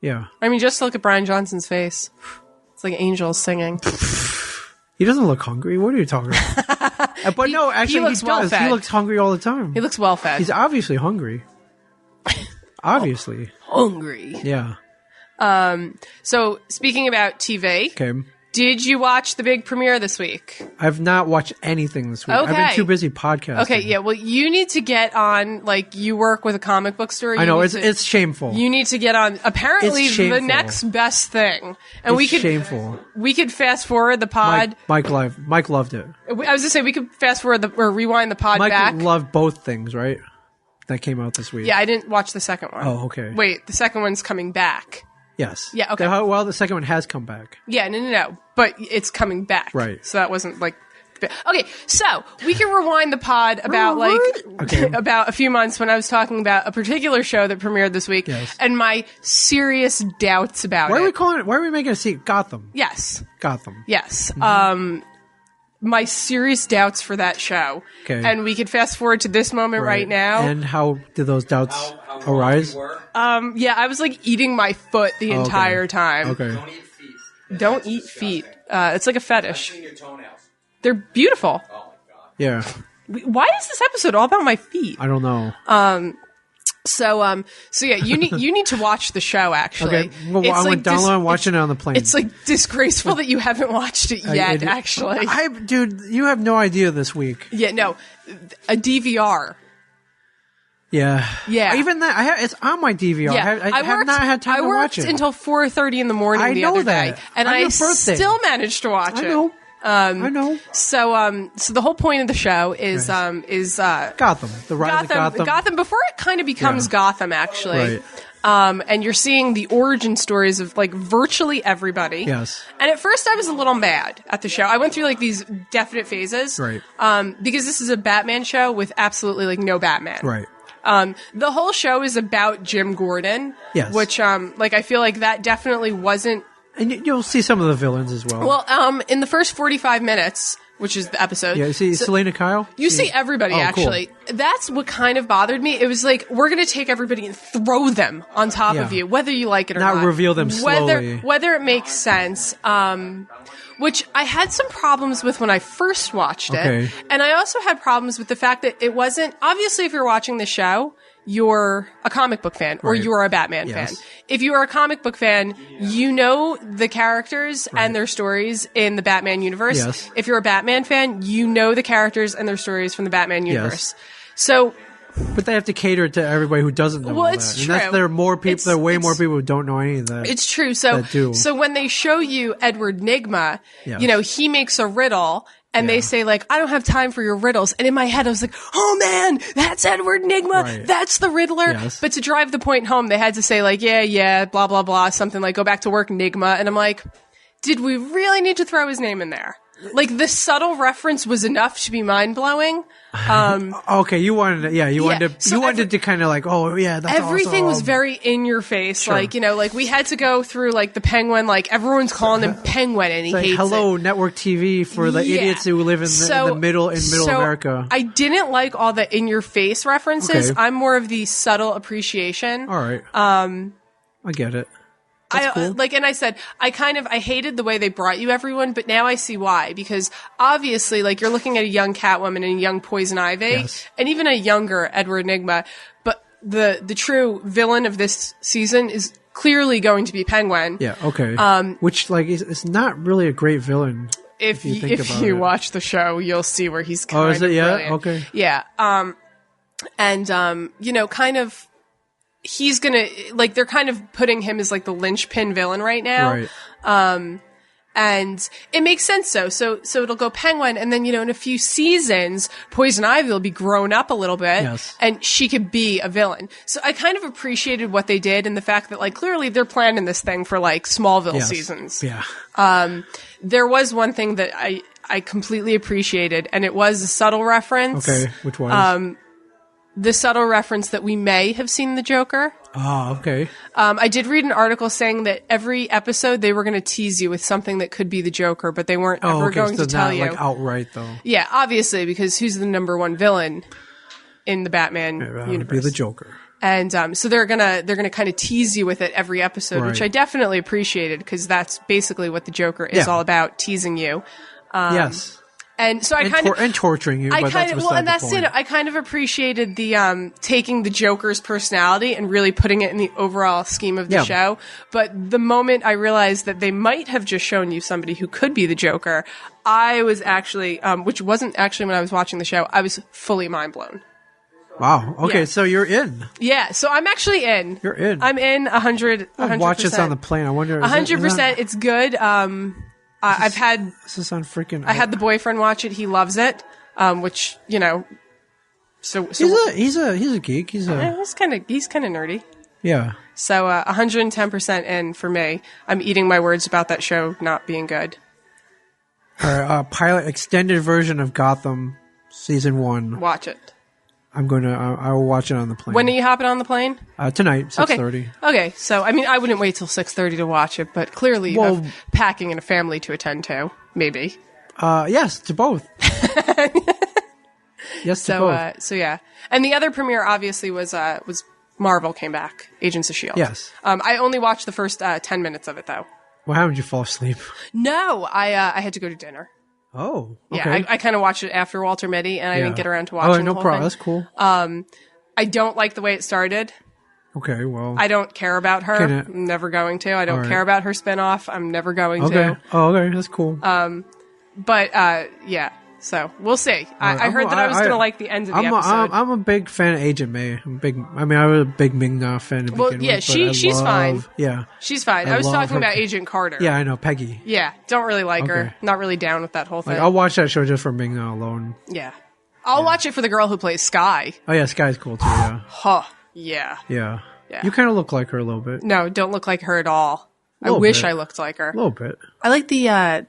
Yeah. I mean, just look at Brian Johnson's face. It's like angels singing. He doesn't look hungry. What are you talking about? But no, actually, he looks does. well-fed. He looks hungry all the time. He looks well fed. He's obviously hungry. Obviously. Hungry. Yeah. So, speaking about TV, Okay. did you watch the big premiere this week? I've not watched anything this week. I've been Okay. too busy podcasting. Okay, yeah. Well, you need to get on. You work with a comic book store. I know You need it's shameful. You need to get on. Apparently, It's the shameful. next best thing, and It's shameful. we could fast forward the pod. Mike loved it. I was gonna say we could fast forward or rewind the pod Mike back. loved both things, right? That came out this week. Yeah, I didn't watch the second one. Oh, okay. Wait, the second one's coming back. Yes. Yeah, okay. Well, the second one has come back. Yeah, no. But it's coming back. Right. So that wasn't okay, so we can rewind the pod about Okay. about a few months when I was talking about a particular show that premiered this week Yes. and my serious doubts about Why it. are we making a sequel? Gotham. Yes. Gotham. Yes. Mm-hmm. My serious doubts for that show. Okay. And we could fast forward to this moment right now. And how did those doubts arise? Yeah, I was eating my foot the entire time. Okay. Don't eat feet. Don't eat feet. It's like a fetish. Clean your toenails. They're beautiful. Oh my god. Yeah. Why is this episode all about my feet? I don't know. So yeah, you need to watch the show. Actually, Okay. Well, I went download and watching it on the plane. It's disgraceful that you haven't watched it yet. Actually, dude, you have no idea this week. yeah, no, a DVR. Yeah. Yeah. Even that, it's on my DVR. Yeah, I have not had time to watch it. I worked until 4:30 in the morning I the know other that. day, and On I your birthday. still managed to watch I it. know. I know. So the whole point of the show is Gotham. The rise of Gotham. Gotham before it kind of becomes Yeah. Gotham, actually. Right. And you're seeing the origin stories of virtually everybody. Yes. And at first I was a little mad at the show. I went through these definite phases. Right. Because this is a Batman show with absolutely no Batman. Right. The whole show is about Jim Gordon. Yes. Which I feel like that definitely wasn't. And you'll see some of the villains as well. Well, in the first 45 minutes, which is the episode. Yeah, you see Selena Kyle? You see everybody, Oh, cool. actually. That's what kind of bothered me. It was we're going to take everybody and throw them on top of Yeah. you, whether you like it or not. Not reveal them slowly. Whether it makes sense. Which I had some problems with when I first watched it. Okay. And I also had problems with the fact that it wasn't, obviously if you're watching the show, you're a comic book fan or Right. you're a Batman Yes. fan. If you are a comic book fan, you know the characters and their stories in the Batman universe. Yes. If you're a Batman fan, you know the characters and their stories from the Batman universe. So, But they have to cater to everybody who doesn't know. Well, all it's that. true. And there are more people. It's- There are way more it's- people who don't know any of that. it's true. So, That do. so when they show you Edward Nygma, Yes. he makes a riddle. And they say I don't have time for your riddles. And in my head, I was like, oh man, that's Edward Nygma. Right. That's the Riddler. Yes. But to drive the point home, they had to say yeah, blah, blah, blah, something go back to work, Nygma. And I'm like, did we really need to throw his name in there? like the subtle reference was enough to be mind blowing. Okay, you wanted to kind of like, oh yeah, that's everything awesome. was very in your face. Sure. Like, like we had to go through like the Penguin, like everyone's calling him Penguin and he hates hello, it. network TV for the idiots who live in the middle America. I didn't like all the in your face references. Okay. I'm more of the subtle appreciation. All right. I get it. That's cool. And I said, I hated the way they brought you everyone, but now I see why. Because obviously, like, you're looking at a young Catwoman and a young Poison Ivy, and even a younger Edward Nygma, but the true villain of this season is clearly going to be Penguin. Yeah, okay. Which, like, is not really a great villain. If you watch the show, you'll see where he's kind of brilliant. Okay. Yeah. Kind of... He's gonna, like, they're kind of putting him as, like, the linchpin villain right now. Right. And it makes sense, so it'll go Penguin, and then, in a few seasons, Poison Ivy will be grown up a little bit, and she could be a villain. So I kind of appreciated what they did, and the fact that, like, clearly they're planning this thing for, like, Smallville seasons. Yeah. There was one thing that I completely appreciated, and it was a subtle reference. Okay, which was? The subtle reference that we may have seen the Joker. Oh, okay. I did read an article saying that every episode they were going to tease you with something that could be the Joker, but they weren't ever going to tell you. Like outright, though. Yeah, obviously, because who's the number one villain in the Batman universe? Be the Joker. And so they're gonna kind of tease you with it every episode, which I definitely appreciated because that's basically what the Joker is all about, teasing you. Yes. And so and torturing you. That's it. I kind of appreciated the taking the Joker's personality and really putting it in the overall scheme of the show. But the moment I realized that they might have just shown you somebody who could be the Joker, I was actually, which wasn't actually when I was watching the show, I was fully mind blown. Wow. Okay, so you're in. Yeah, so I'm actually in. You're in. I'm in 100%. I'll watch this on the plane. I wonder. 100%. It's good. I've had. This is on freaking. I had the boyfriend watch it. He loves it. Which So he's a geek. He's kind of nerdy. Yeah. So 110% in for me. I'm eating my words about that show not being good. All right, pilot extended version of Gotham season 1. Watch it. I will watch it on the plane. When are you hopping on the plane? Tonight, 6:30. Okay. So, I mean, I wouldn't wait till 6:30 to watch it, but clearly you have packing and a family to attend to. Maybe. Yes, to both. Yes, to both. So yeah. And the other premiere obviously was Marvel came back, Agents of S.H.I.E.L.D. Yes. I only watched the first 10 minutes of it, though. Well, how did you fall asleep? No, I had to go to dinner. Oh, okay. Yeah, I kind of watched it after Walter Mitty, and I didn't get around to watching the whole thing. That's cool. I don't like the way it started. Okay, well. I don't care about her. I'm never going to. I don't care about her spinoff. I'm never going to. Oh, okay, that's cool. But yeah. So we'll see. I heard that I was going to like the end of the episode. I'm a big fan of Agent May. I was a big Ming fan. She's fine. Yeah, she's fine. I was talking about Agent Carter. Yeah, I know Peggy. Yeah, don't really like her. Not really down with that whole thing. I'll watch that show just for Ming alone. Yeah, I'll watch it for the girl who plays Sky. Oh yeah, Sky's cool too. Yeah. Huh. Yeah. Yeah. You kind of look like her a little bit. No, don't look like her at all. I wish I looked like her. A little bit. I like the. I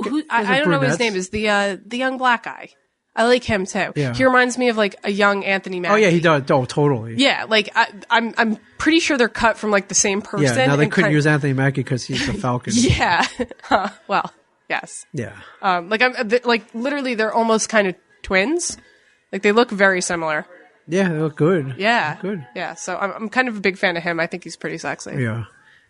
don't know what his name is. The young black guy. I like him too. Yeah. He reminds me of like a young Anthony Mackie. Oh yeah, he does. Oh, totally. Yeah, like I'm pretty sure they're cut from like the same person. Yeah. Now they couldn't use Anthony Mackie because he's the Falcon. Yeah. Well, yes. Yeah. Like literally, they're almost kind of twins. Like they look very similar. Yeah, they look good. Yeah. Good. Yeah. So I'm kind of a big fan of him. I think he's pretty sexy. Yeah.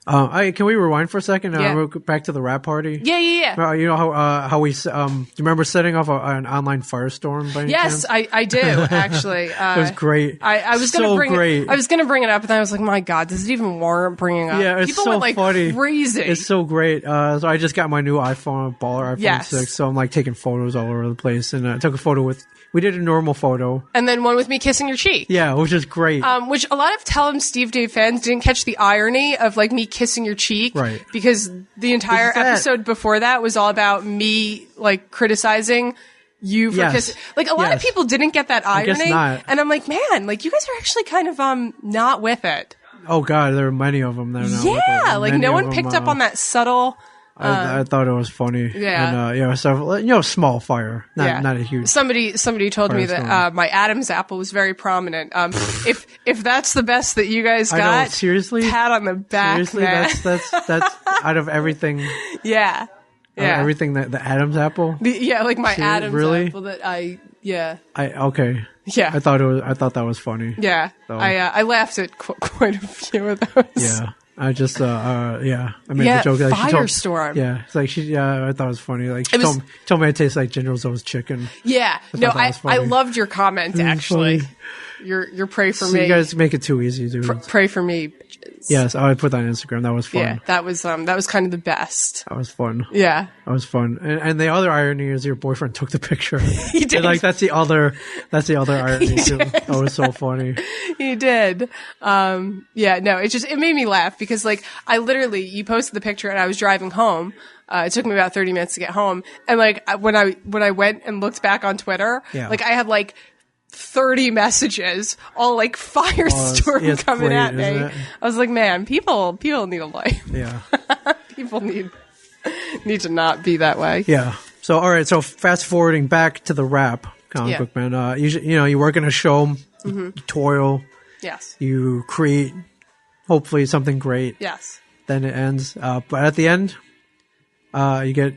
Can we rewind for a second? Yeah. Back to the rap party. Yeah. You know how we do you remember setting off an online firestorm? By any chance? I do actually. It was great. I was going to bring it. I was going to bring it up, and then I was like, my God, does it even warrant bringing up? Yeah, it's people so went like funny. Crazy. It's so great. So I just got my new iPhone, a baller iPhone 6. So I'm like taking photos all over the place, and I took a photo with. We did a normal photo. And then one with me kissing your cheek. Yeah, which is great. Which a lot of Tell 'em Steve Dave fans didn't catch the irony of like me kissing your cheek. Right. Because the entire episode before that was all about me like criticizing you for kissing. Like a lot of people didn't get that irony. I guess not. And I'm like, man, like you guys are actually kind of not with it. Oh God, there are many of them that are not with it. Yeah, like no one picked up on that subtle I thought it was funny. Yeah. And, so small fire, not a huge. Somebody told me Firestorm. that my Adam's apple was very prominent. If that's the best that you guys got, I know, seriously, pat on the back. Seriously, man. that's out of everything. Yeah. Yeah. Everything that the Adam's apple. Like my Adam's really? apple that Yeah. Okay. Yeah. I thought that was funny. Yeah. So. I laughed at quite a few of those. Yeah. I just, I made the joke. Like, Firestorm. It's like I thought it was funny. Like, she told me it tastes like General Tso's chicken. Yeah. I loved your comment, actually. Funny. Your pray for me. You guys make it too easy, dude. Pray for me, bitches. Yes, I would put that on Instagram. That was fun. Yeah, that was kind of the best. That was fun. Yeah. That was fun. And the other irony is your boyfriend took the picture. He did. And, like, that's the other irony too. That was so funny. He did. It made me laugh because, like, you posted the picture and I was driving home. It took me about 30 minutes to get home. And, like, when I went and looked back on Twitter, like, I had, like, 30 messages, all like firestorm coming great, at me. I was like, man, people need a life. Yeah. People need to not be that way. Yeah. So, all right. So fast forwarding back to the rap, comic book man, you work in a show, you toil. Yes. You create hopefully something great. Yes. Then it ends. But at the end, you get,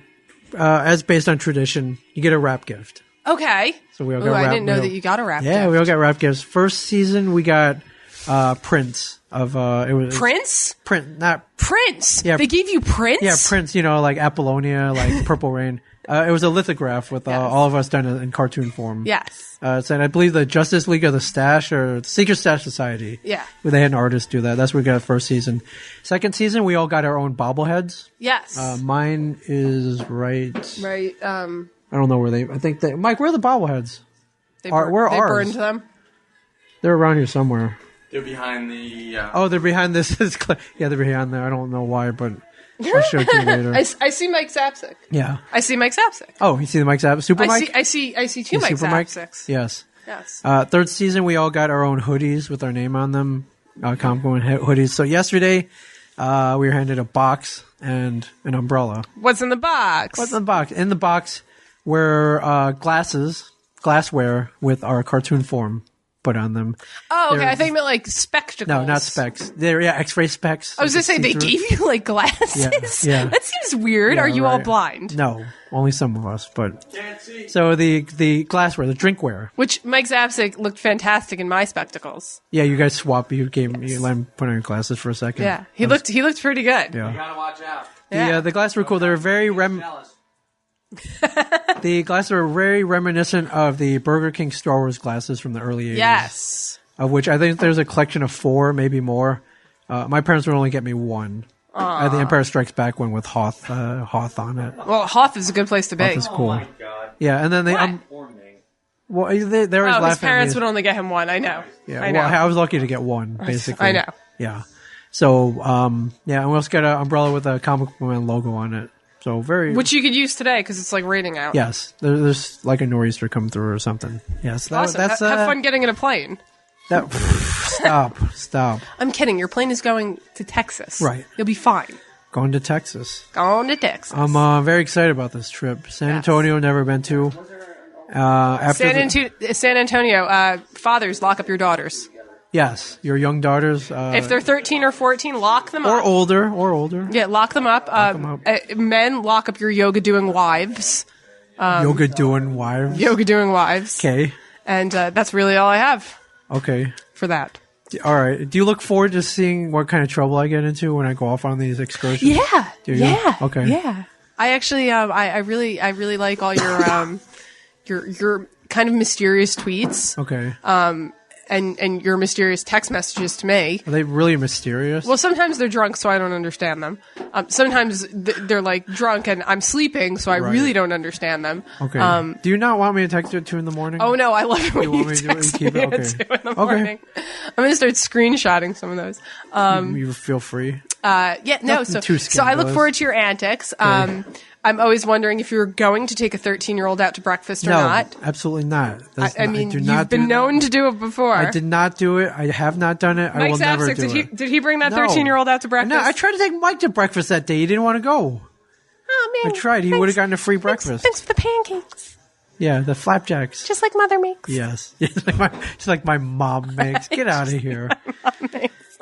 as based on tradition, you get a rap gift. Okay. So we all got I didn't know that you got a rap gift. Yeah, we all got rap gifts. First season, we got Prince of it was Prince. Prince. Yeah, they gave you Prince. Yeah, Prince. Like Apollonia, like Purple Rain. It was a lithograph with all of us done in cartoon form. Yes. So I believe the Justice League of the Stash or Secret Stash Society. Yeah. Where they had an artist do that. That's what we got first season. Second season, we all got our own bobbleheads. Yes. Mine is right. Right. I don't know where I think Mike, where are the bobbleheads? Where are ours? Burned them? They're around here somewhere. They're behind the... Oh, they're behind this. Yeah, they're behind there. I don't know why, but I'll show it to you later. I see Mike Zapsik. Yeah. I see Mike Zapsik. Oh, you see the Mike Zapsik? Super Mike? I see two Mike Zapsiks. Yes. Yes. Third season, we all got our own hoodies with our name on them. Comic Book hoodies. So yesterday, we were handed a box and an umbrella. What's in the box? In the box were glassware with our cartoon form put on them. Oh, okay. I think you meant like spectacles. No, not specs. They're X-ray specs. I was going to say, they gave you like glasses? Yeah. That seems weird. Are you all blind? No, only some of us. But Can't see. so the glassware, the drinkware. Which Mike Zapsik looked fantastic in my spectacles. Yeah, you guys swap. You let him put on your glasses for a second. Yeah, he looked pretty good. Yeah. You gotta watch out. The glass were cool. They were very Jealous. the glasses were very reminiscent of the Burger King Star Wars glasses from the early 80s. Yes. Of which I think there's a collection of 4, maybe more. My parents would only get me one. The Empire Strikes Back one with Hoth on it. Well, Hoth is a good place to be. Hoth is cool. Oh my god. Yeah, and then they Poor Ming. well they always laugh his parents at me. would only get him one. I know. Yeah, I know. well, I was lucky to get one, basically. I know. Yeah. So, and we also got an umbrella with a Comic Book Man logo on it. So which you could use today because it's like raining out. Yes, there's like a nor'easter come through or something. Yes, Awesome. Have fun getting in a plane. Stop. I'm kidding. Your plane is going to Texas. Right. You'll be fine. Going to Texas. Going to Texas. I'm very excited about this trip. San Antonio, never been to. San Antonio, fathers, lock up your daughters. Yes, your young daughters. If they're 13 or 14, lock them or up. Or older. Yeah, lock them up. Men, lock up your yoga-doing wives. Yoga-doing wives. Yoga-doing wives. Okay. And that's really all I have. Okay. For that. All right. Do you look forward to seeing what kind of trouble I get into when I go off on these excursions? Yeah. Do you? Yeah. Okay. Yeah. I actually, I really like all your kind of mysterious tweets. Okay. And your mysterious text messages to me. Are they really mysterious? Well, sometimes they're drunk, so I don't understand them. Sometimes they're like drunk and I'm sleeping, so I really don't understand them. Okay. Do you not want me to text you at 2 in the morning? Oh no, I love it when you text me at 2 in the morning. I'm gonna start screenshotting some of those. You feel free. Yeah, no. So I look forward to your antics. Okay. I'm always wondering if you're going to take a 13-year-old out to breakfast or not. Absolutely not. I mean, you've been known to do it before. I did not do it. I have not done it. I will never do it. Did he bring that 13-year-old out to breakfast? No, I tried to take Mike to breakfast that day. He didn't want to go. Oh, I Ming, tried. He would have gotten a free breakfast. Thanks for the pancakes. Yeah, the flapjacks. Just like Mother makes. Yes. It's like my mom makes. Get out of here.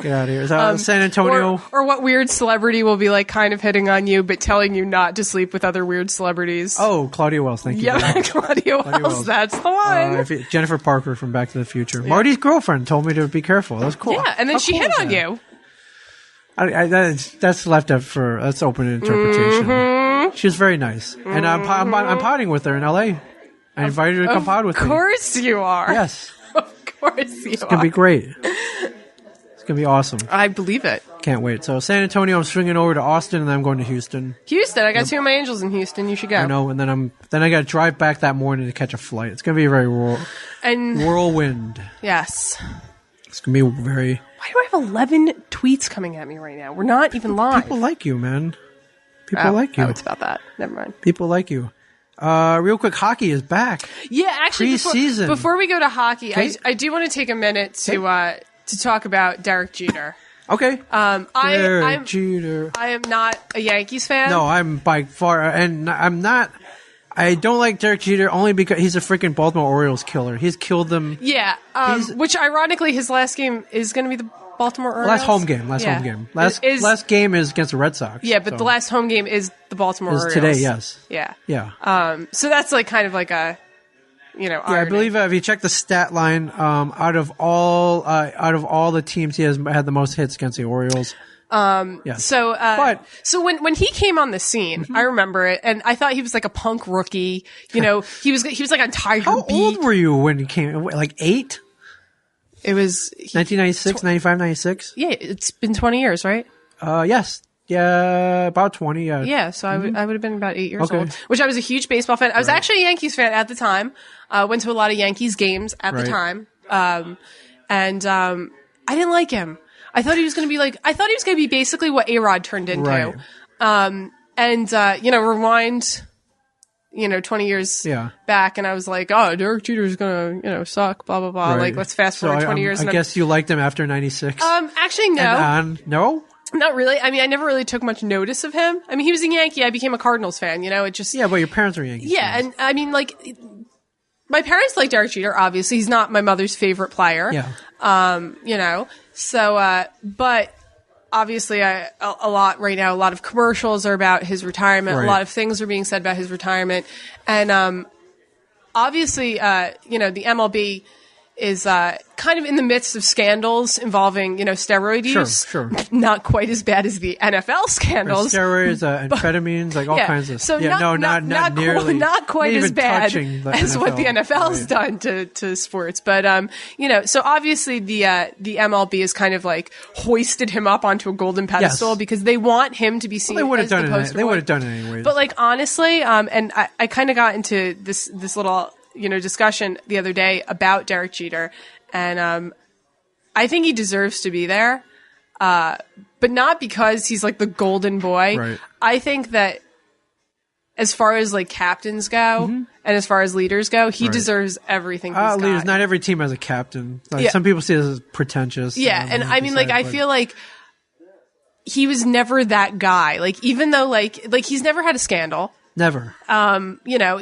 Get out of here. Is that San Antonio? Or what weird celebrity will be like kind of hitting on you, but telling you not to sleep with other weird celebrities? Oh, Claudia Wells. Thank you. Yeah, Claudia Wells. That's the one. Jennifer Parker from Back to the Future. Yeah. Marty's girlfriend told me to be careful. That's cool. Yeah, and then she hit on you. That's left up for that's open interpretation. Mm-hmm. She was very nice, and I'm potting with her in L.A. I invited her to come pod with me. Of course you are. Yes. Of course you are. It's gonna be great. It's gonna be awesome. I believe it. Can't wait. So San Antonio, I'm swinging over to Austin, and then I'm going to Houston. Houston, I got two of my angels in Houston. You should go. I know, and then I got to drive back that morning to catch a flight. It's gonna be a very whirlwind. Yes. It's gonna be very. Why do I have 11 tweets coming at me right now? We're not even live. People like you, man. People like you. Oh, it's about that. Never mind. People like you. Real quick, hockey is back. Yeah, actually, Preseason. Before we go to hockey, Okay. I do want to take a minute to talk about Derek Jeter. Okay. Derek Jeter. I am not a Yankees fan. No, I'm by far, and I'm not. I don't like Derek Jeter only because he's a freaking Baltimore Orioles killer. He's killed them. Yeah, which ironically, his last game is going to be the Baltimore Orioles. Last home game. Last game is against the Red Sox. Yeah, but the last home game is the Baltimore Orioles. Today, yes. Yeah. Yeah. So that's like kind of like a, Yeah, I believe if you check the stat line, out of all the teams, he has had the most hits against the Orioles. Yes. So when he came on the scene, I remember it, and I thought he was like a punk rookie. You know, he was like on Tiger How Beat. old were you when he came? Like 8? It was 1996, 95, 96? Yeah, it's been 20 years, right? Yes. Yeah, about 20, yeah. Yeah, so I would have been about 8 years old, which I was a huge baseball fan. I was actually a Yankees fan at the time. Went to a lot of Yankees games at the time. And I didn't like him. I thought he was going to be basically what A-Rod turned into. Right. Rewind, 20 years back, and I was like, oh, Derek Jeter's going to, suck, blah, blah, blah. Right. Like, let's fast forward 20 years. I guess you liked him after 96? Actually, no. No? Not really. I mean, I never really took much notice of him. I mean, he was a Yankee. I became a Cardinals fan, it just... Yeah, but your parents were Yankees fans. And I mean, like, my parents like Derek Jeter, obviously. He's not my mother's favorite player. Yeah. So, but obviously a lot right now, a lot of commercials are about his retirement. Right. A lot of things are being said about his retirement. And, obviously, the MLB is kind of in the midst of scandals involving, steroid use. Sure. Not quite as bad as the NFL scandals. Steroids, amphetamines, like all kinds of stuff. So not nearly, not quite as bad as what the NFL's done to sports. But so obviously the MLB has kind of like hoisted him up onto a golden pedestal because they want him to be seen. Well, as the poster boy. They would have done it anyways. But like honestly, and I kind of got into this little discussion the other day about Derek Jeter, and I think he deserves to be there, but not because he's like the golden boy. Right. I think that as far as like captains go and as far as leaders go, he deserves everything he's got. Leaders, not every team has a captain. Like, some people see it as pretentious. Yeah, and I mean, like, I feel like he was never that guy. Like, even though like he's never had a scandal. Never.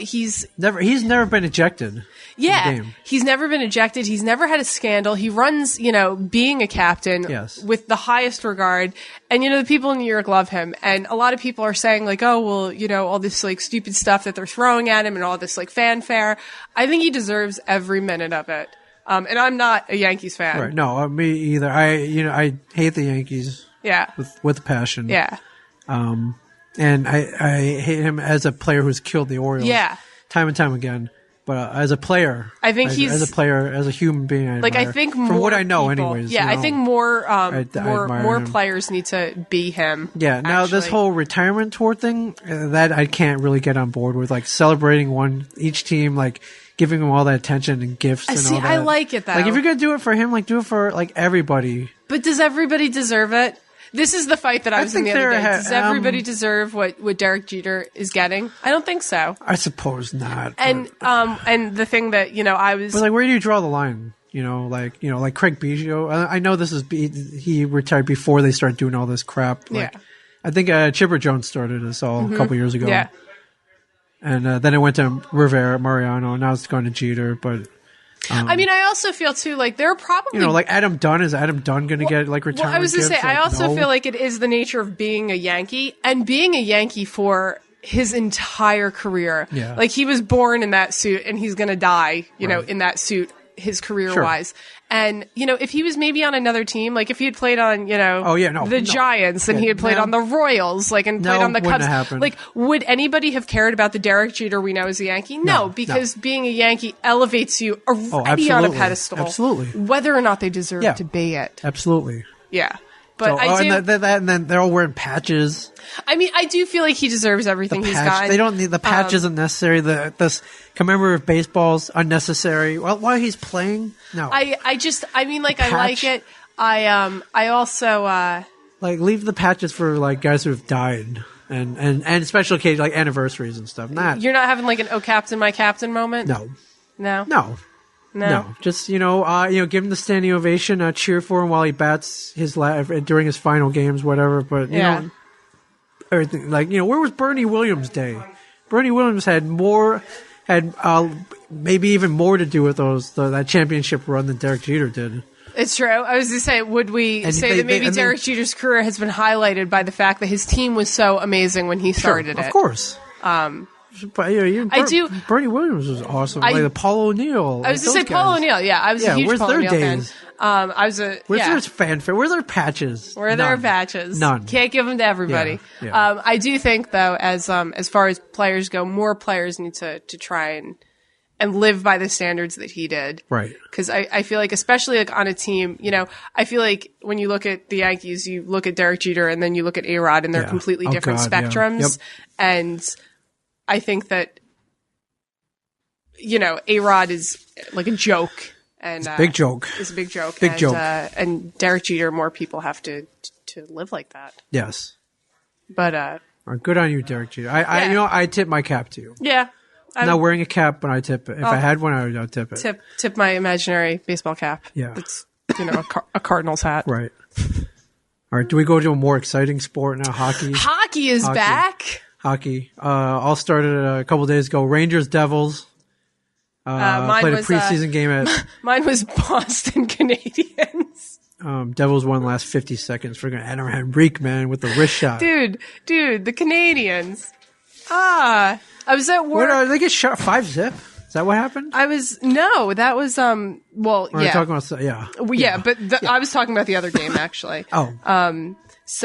He's never been ejected. Yeah. From the game. He's never been ejected. He's never had a scandal. He runs, being a captain with the highest regard. And, the people in New York love him. And a lot of people are saying like, oh, well, all this like stupid stuff that they're throwing at him and all this like fanfare. I think he deserves every minute of it. And I'm not a Yankees fan. Right. No, me either. I hate the Yankees. Yeah. With passion. Yeah. And I hate him as a player who's killed the Orioles. Yeah. Time and time again. But as a player, I think as a player, as a human being, I think from what I know, people, anyways. Yeah, I think more him. players need to be him. Yeah. Now this whole retirement tour thing, that I can't really get on board with, like celebrating each team, like giving them all that attention and gifts and all that. I like it though. Like if you're gonna do it for him, like do it for like everybody. But does everybody deserve it? This is the fight that I was in the other day. Does everybody deserve what Derek Jeter is getting? I don't think so. I suppose not. And the thing that I was, but like, where do you draw the line? Like Craig Biggio. I know this is he retired before they started doing all this crap. Like, I think Chipper Jones started this all a couple years ago. Yeah. And then it went to Rivera, Mariano, and now it's going to Jeter. But I mean, I also feel too like there are probably like Adam Dunn. Is Adam Dunn going to get like retirement? Well, I was going to say gifts? I also no. feel like it is the nature of being a Yankee and being a Yankee for his entire career. Yeah. Like he was born in that suit and he's going to die, you know, in that suit. His career wise. And, if he was maybe on another team, like if he had played on, the Giants and he had played on the Royals, like and played on the Cubs, like would anybody have cared about the Derek Jeter we know as a Yankee? No, because being a Yankee elevates you already on a pedestal. Absolutely. Whether or not they deserve to be it. Absolutely. Yeah. But and then they're all wearing patches. I mean, I do feel like he deserves everything he's got. They don't need the patch isn't necessary. This commemorative baseball's unnecessary. Well, while he's playing, no. I like it. I also like leave the patches for like guys who have died and special occasions like anniversaries and stuff. You're not having like an "Oh Captain, my Captain" moment. No, just give him the standing ovation, cheer for him while he bats during his final games, whatever. But you know, everything where was Bernie Williams' day? Bernie Williams had maybe even more to do with that championship run than Derek Jeter did. It's true. I was going to say, would we say that maybe Derek Jeter's career has been highlighted by the fact that his team was so amazing when he started it? Of course. But Bernie Williams was awesome. Like Paul O'Neill. I was going to say Paul O'Neill. Yeah, I was a huge Paul O'Neill fan. Where's their fanfare? Where's their patches? Where are their patches? None. Can't give them to everybody. Yeah. I do think though, as far as players go, more players need to try and live by the standards that he did. Right. Because I feel like, especially like on a team, I feel like when you look at the Yankees, you look at Derek Jeter and then you look at A-Rod and they're completely different spectrums. Yeah. Yep. And I think that, A-Rod is like a joke. And, it's a big joke. It's a big joke. Big joke. And Derek Jeter, more people have to live like that. Yes. But, good on you, Derek Jeter. I tip my cap to you. Yeah. I'm not wearing a cap, but I tip it. If I had one, I would tip it. Tip my imaginary baseball cap. Yeah. It's, a Cardinals hat. Right. All right. Do we go to a more exciting sport now? Hockey. Hockey is back. Hockey. All started a couple days ago. Rangers, Devils. Played a preseason game at. Mine was Boston Canadiens. Devils won the last 50 seconds for Adam Henrique, man, with the wrist shot. Dude, the Canadiens. I was at work. What, they get shot 5-zip? Is that what happened? That was, We're talking about, I was talking about the other game, actually. Oh. It's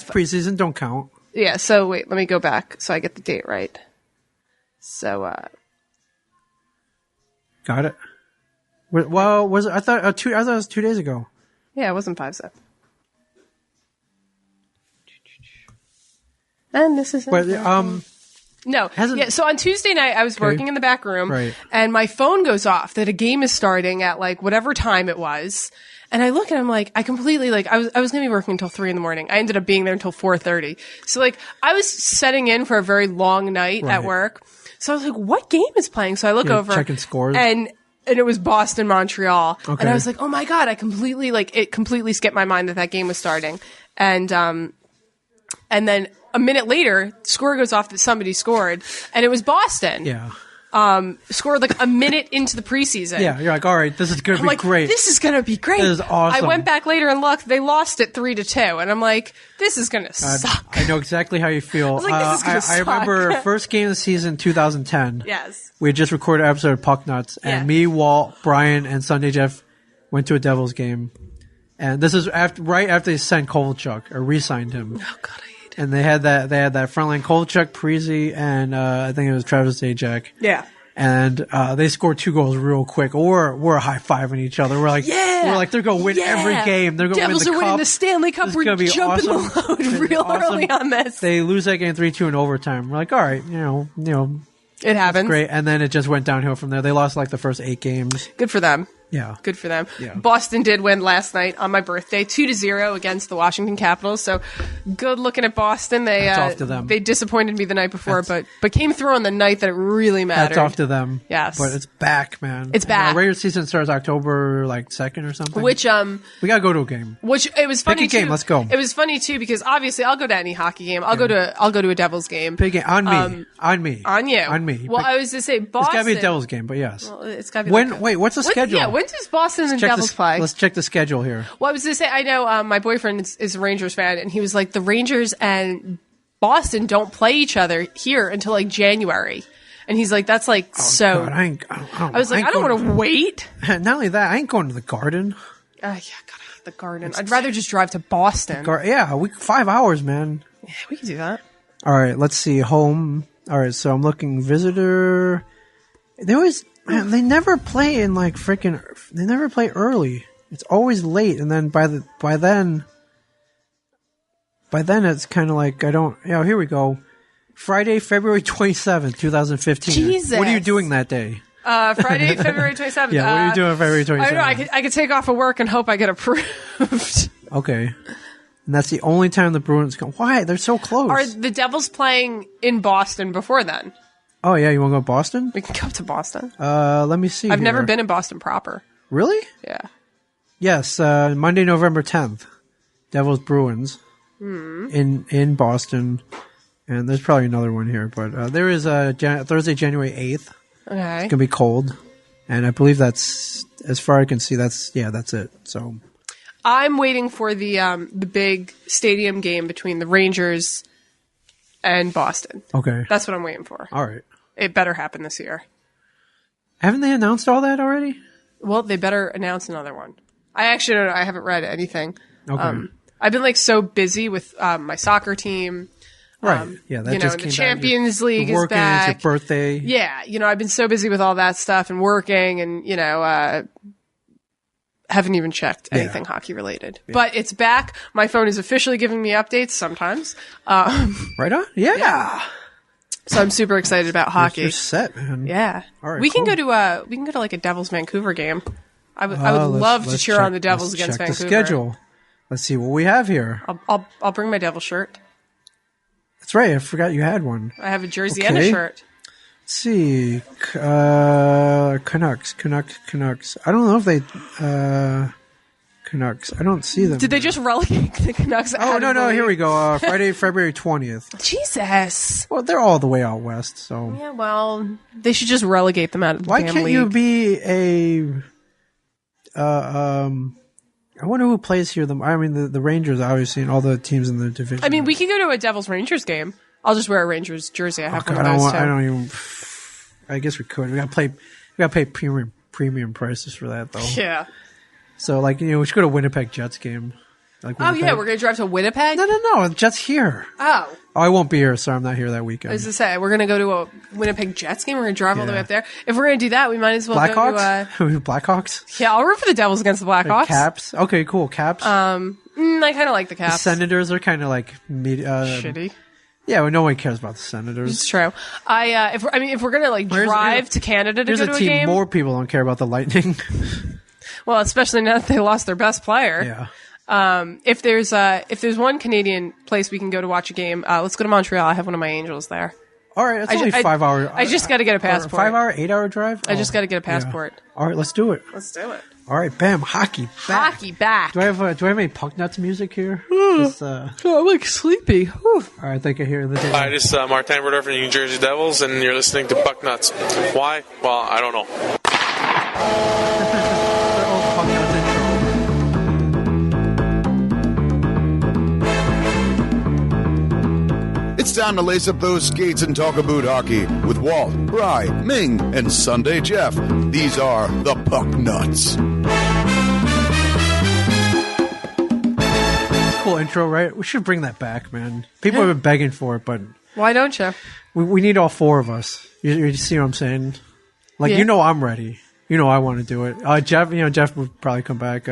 preseason, don't count. Yeah, so wait, let me go back so I get the date right. So, got it. Well, was it? I thought it was 2 days ago. Yeah, it wasn't 5-zip. And this is no. So on Tuesday night, I was working in the back room, and my phone goes off that a game is starting at like whatever time it was. And I look and I'm like, I completely I was going to be working until 3 a.m. I ended up being there until 4:30. So I was setting in for a very long night at work. So I was like, what game is playing? So I look over, checking scores, and it was Boston Montreal. Okay. And I was like, oh my God, it completely skipped my mind that game was starting. And then a minute later, score goes off that somebody scored, and it was Boston. Yeah. Scored a minute into the preseason. Yeah, you're like, all right, this is going to be great. This is going to be great. This is awesome. I went back later and looked. They lost it 3-2, and I'm like, this is going to suck. I know exactly how you feel. I was like, this is going to suck. I remember first game of the season, 2010. Yes. We had just recorded an episode of Puck Nuts, and me, Walt, Brian, and Sunday Jeff went to a Devils game. And this is right after they signed Kovalchuk, or re-signed him. Oh, God, I hate it. And they had that frontline Kovalchuk, Parisi, and I think it was Travis Zajac. Yeah. And they scored 2 goals real quick. We're high-fiving each other. We're like, they're going to win every game. They're going to win the cup. Devils are winning the Stanley Cup. We're jumping the load real early on this. They lose that game 3-2 in overtime. We're like, all right, it happens. Great. And then it just went downhill from there. They lost the first 8 games. Good for them. Yeah. Good for them. Yeah. Boston did win last night on my birthday, 2-0 against the Washington Capitals. So good looking at Boston. That's off to them. They disappointed me the night before, but came through on the night that it really mattered. That's off to them. Yes. But it's back, man. It's back. Our regular season starts October 2nd or something. Which we gotta go to a game. Which it was funny. Pick a game. Let's go. It was funny too because obviously I'll go to any hockey game. I'll go to a Devils game. Pick a game on me. On you. On me. Well, I was to say Boston. It's gotta be a Devils game, but yes. Well, it's gotta be. Wait, what's the schedule? Yeah, when does Boston and Devils play? Let's check the schedule here. Well, I was going to say, I know my boyfriend is a Rangers fan, and he was like, the Rangers and Boston don't play each other here until like January. And he's like, that's like so. God, I was like, I don't want to wait. Not only that, I ain't going to the Garden. Yeah, God, I hate the Garden. I'd rather just drive to Boston. 5 hours, man. Yeah, we can do that. All right, let's see. Home. All right, so I'm looking visitor. They always. Man, they never play in like freaking. They never play early. It's always late, and then by then it's kind of like I don't. Yeah, here we go. Friday, February 27th, 2015. Jesus. What are you doing that day? Friday, February 27th. Yeah, what are you doing February 27th? I don't know. I could take off of work and hope I get approved. Okay, and that's the only time the Bruins come. Why? They're so close. Are the Devils playing in Boston before then? Oh yeah, you want to go to Boston? We can go to Boston. Let me see. I've never been in Boston proper. Really? Yeah. Yes, Monday, November 10th, Devils Bruins in Boston, and there's probably another one here, but there is Thursday, January 8th. Okay. It's gonna be cold, and I believe that's as far as I can see. That's it. So I'm waiting for the big stadium game between the Rangers and Boston. Okay, that's what I'm waiting for. All right, it better happen this year. Haven't they announced all that already? Well, they better announce another one. I actually don't know. I haven't read anything. Okay. I've been like so busy with my soccer team. Right. Yeah. That just the came Champions League is working, back. It's your birthday. Yeah. I've been so busy with all that stuff and working and, haven't even checked anything hockey related. Yeah. But it's back. My phone is officially giving me updates sometimes. Right on? Yeah. So I'm super excited about hockey. You're set, man. Yeah. All right, we can go to like a Devils Vancouver game. I would love to cheer on the Devils against Vancouver. The schedule. Let's see what we have here. I'll bring my Devil shirt. That's right. I forgot you had one. I have a jersey and a shirt. Let's see. Canucks. I don't know if they Canucks. I don't see them. Did they just relegate the Canucks? Oh, no. Here we go. Friday, February 20th. Jesus. Well, they're all the way out west, so. Yeah, well, they should just relegate them out of the Why damn can't league. you be a I wonder who plays here. The Rangers, obviously, and all the teams in the division. I mean, we can go to a Devils Rangers game. I'll just wear a Rangers jersey. I have one of those too. I don't even. I guess we could. We gotta pay premium prices for that, though. Yeah. So, we should go to Winnipeg Jets game. We're gonna drive to Winnipeg. No, Jets here. Oh, I won't be here, so I'm not here that weekend. I was to say we're gonna go to a Winnipeg Jets game. We're gonna drive all the way up there. If we're gonna do that, we might as well go to Blackhawks. Yeah, I'll root for the Devils against the Blackhawks. Caps. Okay, cool. Caps. I kind of like the Caps. The Senators are kind of shitty. Yeah, well, no one cares about the Senators. It's true. If we're gonna drive to Canada to go to a game, more people don't care about the Lightning. Well, especially now that they lost their best player. Yeah. If there's one Canadian place we can go to watch a game, let's go to Montreal. I have one of my Angels there. All right, it's only 5 hours. I just got to get a passport. 5 hour, 8 hour drive. I just got to get a passport. Yeah. All right, let's do it. Let's do it. All right, bam, hockey back. Hockey back. Do I have any Puck Nuts music here? I'm like sleepy. Whew. All right, I think I hear the. Hi, this is Martin Brodeur from the New Jersey Devils, and you're listening to Puck Nuts. Why? Well, I don't know. It's time to lace up those skates and talk about hockey with Walt, Bry, Ming, and Sunday Jeff. These are the Puck Nuts. Cool intro, right? We should bring that back, man. People have been begging for it, but why don't you? We need all four of us. You see what I'm saying? I'm ready. I want to do it. Jeff would probably come back.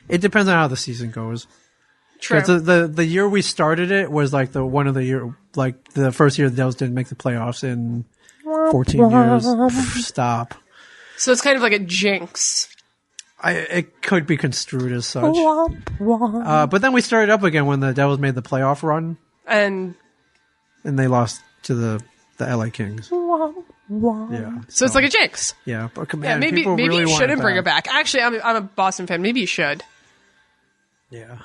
It depends on how the season goes. True. The year we started it was the first year the Devils didn't make the playoffs in 14 years. Stop. So it's kind of like a jinx. It could be construed as such. But then we started up again when the Devils made the playoff run, and they lost to the LA Kings. Yeah, so it's like a jinx. Yeah, but maybe really you shouldn't bring it it back. Actually, I'm a Boston fan. Maybe you should. Yeah.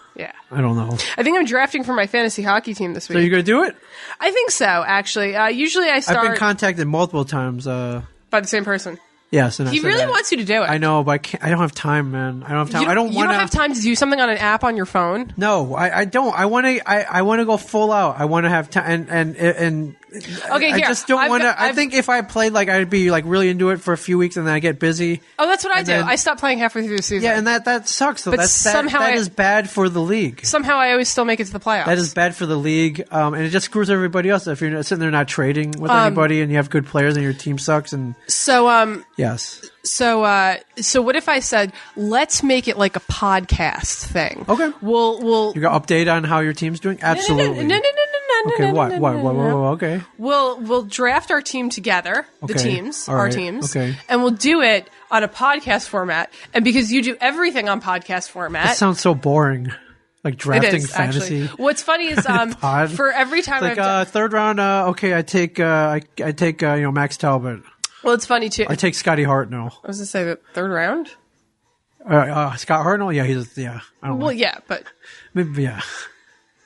I don't know. I think I'm drafting for my fantasy hockey team this week. So you're gonna do it? I think so. Actually, usually I start. I've been contacted multiple times. By the same person. Yes, and he really wants you to do it. I know, but I don't have time, man. I don't have time. I don't want to. You don't have time to do something on an app on your phone. No, I don't. I want to. I want to go full out. I want to have time, and okay, I just don't want to. I think if I played, like, I'd be like really into it for a few weeks, and then I get busy. Oh, that's what I do. I stop playing halfway through the season. Yeah, and that sucks. Though. But That is bad for the league. Somehow, I always still make it to the playoffs. That is bad for the league, and it just screws everybody else. If you're sitting there not trading with anybody, and you have good players, and your team sucks, and yes. So what if I said, let's make it like a podcast thing? Okay. We'll you got update on how your team's doing? Absolutely. No. Okay, what? Okay. We'll draft our team together, the teams, our teams, okay, and we'll do it on a podcast format. And because you do everything on podcast format, that sounds so boring. Like drafting fantasy. Actually. What's funny is for every time it's like third round. Okay, I take Max Talbot. Well, it's funny too. I take Scotty Hartnell. I was gonna say the third round. Scott Hartnell, I don't know. Yeah, but maybe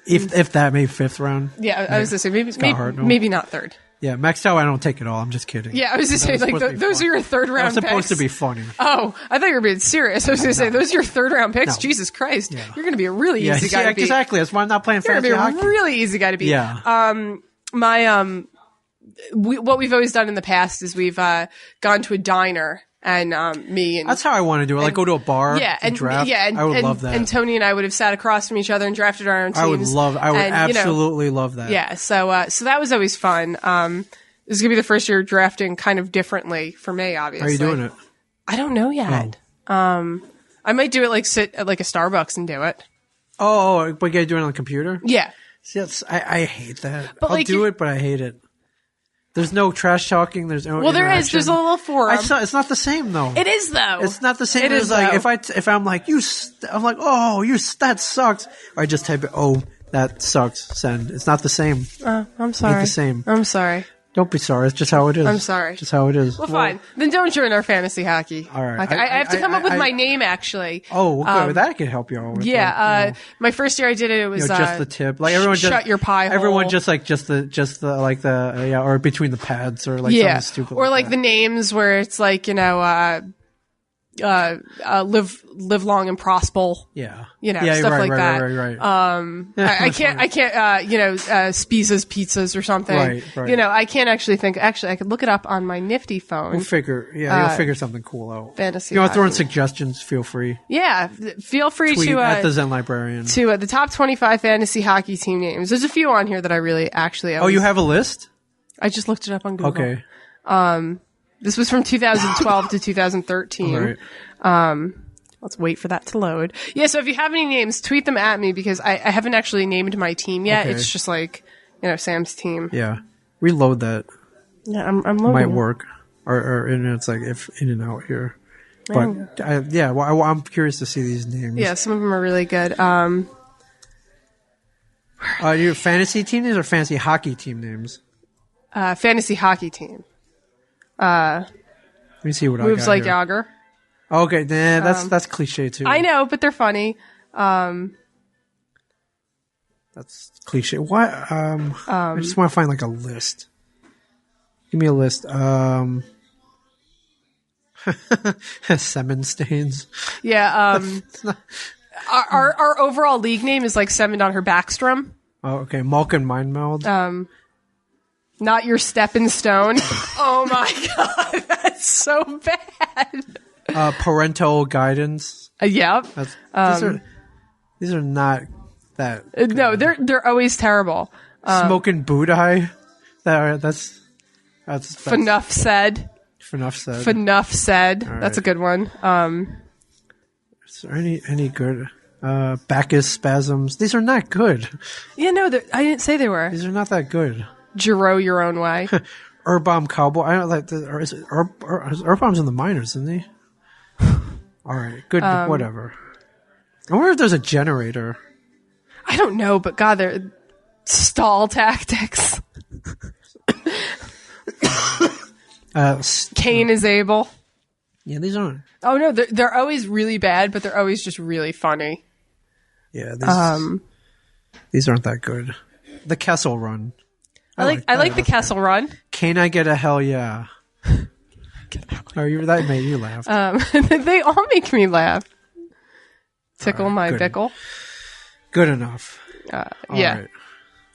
if that, maybe fifth round. Yeah, I was gonna say maybe not third. Yeah, Max Talbot, I don't take at all. I'm just kidding. Yeah, I was just saying, like, those are your third round picks. That's supposed to be funny. Oh, I thought you were being serious. I was going to say, those are your third round picks? No. Jesus Christ. Yeah. You're going to be a really easy guy to beat. Exactly. That's why I'm not playing fantasy hockey. You're going to be a really easy guy to beat. Yeah. What we've always done in the past is we've gone to a diner. And me and that's how I want to do it. Like go to a bar, and draft. I would love that. And Tony and I would have sat across from each other and drafted our own teams. I would absolutely love that. Yeah, so that was always fun. This is gonna be the first year drafting kind of differently for me. Obviously, how are you doing it? I don't know yet. Oh. I might do it sit at like a Starbucks and do it. Oh, but you gotta do it on the computer? Yeah. See, I hate that. But I'll do it, but I hate it. There's no trash talking. There's no. Well, there is. There's a little forum. It's not the same though. It is though. It's not the same. It is like if I'm like I'm like, oh, that sucks. Or I just type it. Oh, that sucks. Send. It's not the same. I'm sorry. It's the same. I'm sorry. Don't be sorry. It's just how it is. I'm sorry. Just how it is. Well, fine. Then don't join our fantasy hockey. All right. I have to come up with my name, actually. Oh, okay. That could help you out with. Yeah. My first year I did it. It was just the tip. Like everyone shut your pie hole. Everyone just the or between the pads or like something stupid. Or like the names where it's like live long and prosper. Yeah. Stuff like that. Right. I can't, Spiza's Pizzas or something. Right. I can't actually think. Actually, I could look it up on my nifty phone. We'll figure. Yeah, you'll figure something cool out. Fantasy. You want to throw in suggestions? Feel free. Yeah, feel free Tweet to at the Zen Librarian to the top 25 fantasy hockey team names. There's a few on here that I really actually. Oh, you have a list? I just looked it up on Google. Okay. This was from 2012 to 2013. Right. Let's wait for that to load. Yeah, so if you have any names, tweet them at me because I haven't actually named my team yet. Okay. It's just like, Sam's team. Yeah. Reload that. Yeah, I'm loading. Might work. Or it's like if in and out here. But I'm curious to see these names. Yeah, some of them are really good. Your fantasy team names or fantasy hockey team names? Fantasy hockey team. Let me see what I got moves like here. Yager. Okay, that's cliche too. I know, but they're funny. That's cliche. What? I just want to find like a list. Give me a list. Semen stains. Yeah. Our overall league name is like Semen on her Backstrom. Oh, okay. Malkin Mindmeld. Not your stepping stone. Oh my god, that's so bad. Parental guidance. Yep. These are not that. Good. No, they're always terrible. Smoking Budai. That's Fnuff said. Fnuff said. Right. That's a good one. Is there any good? Bacchus spasms. These are not good. Yeah, no, I didn't say they were. These are not that good. Giro your own way. Urbom Cowboy. I don't like. Urbom's in the minors, isn't he? All right. Good. Whatever. I wonder if there's a generator. I don't know, but God, they're stall tactics. Cain is able. Yeah, these aren't. Oh no, they're always really bad, but they're always just really funny. Yeah, these aren't that good. The Kessel Run. I like the Kessel Run. Can I get a hell yeah? Oh, that made you laugh. They all make me laugh. Tickle my bickle. Good enough. Yeah.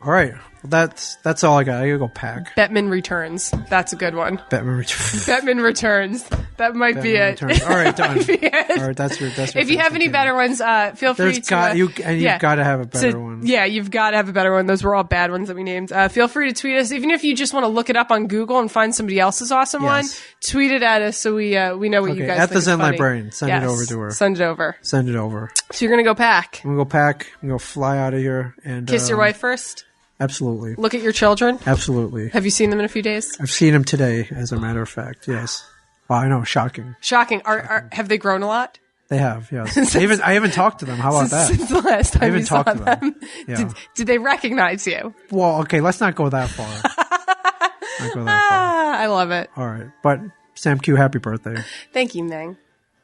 All right. Well, that's all I got. I gotta go pack. Batman Returns. That's a good one. Batman Returns. Batman Returns. That might be it. All right, done. All right, that's your. If you have any better ones, feel free to. You've got to have a better one. Yeah, you've got to have a better one. Those were all bad ones that we named. Feel free to tweet us, even if you just want to look it up on Google and find somebody else's awesome one. Tweet it at us so we know what you guys at think the Zen is funny. Librarian. Send it over to her. Send it over. Send it over. So you're gonna go pack. I'm gonna go pack. I'm gonna fly out of here and kiss your wife first. Absolutely. Look at your children. Absolutely. Have you seen them in a few days? I've seen them today, as a matter of fact. Yes. Wow, I know. Shocking. Shocking. Have they grown a lot? They have. Yes. I haven't talked to them. How about that? Since the last time you saw them. Yeah. Did they recognize you? Well, okay. Let's not go that far. I love it. All right, but Sam Q, happy birthday. Thank you, Ming.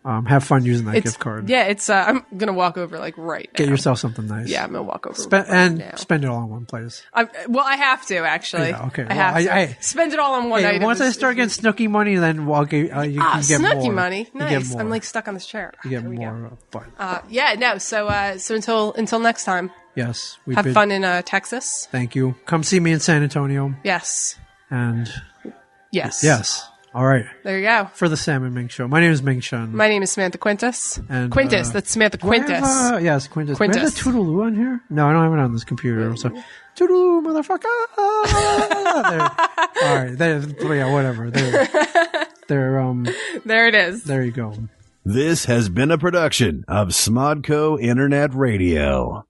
Have fun using that gift card. Yeah, it's. I'm gonna walk over right now. Get yourself something nice. Yeah, I'm gonna walk over. Spend it all in one place. Well, I have to actually. Yeah, okay. I have to spend it all on one item. Once I start getting Snooki money, then you can get Snooki more. money. You nice. I'm like stuck on this chair. You get more fun. Yeah. No. So until next time. Yes. Have fun in Texas. Thank you. Come see me in San Antonio. Yes. And yes. Yes. All right. There you go. For the Sam and Ming Show. My name is Ming Chen. My name is Samantha Quintus. And, Quintus. That's Samantha Quintus. Yes, Quintus. Do I have the Toodaloo on here? No, I don't have it on this computer. So, Toodaloo, motherfucker. All right. Yeah, whatever. There it is. There you go. This has been a production of Smodco Internet Radio.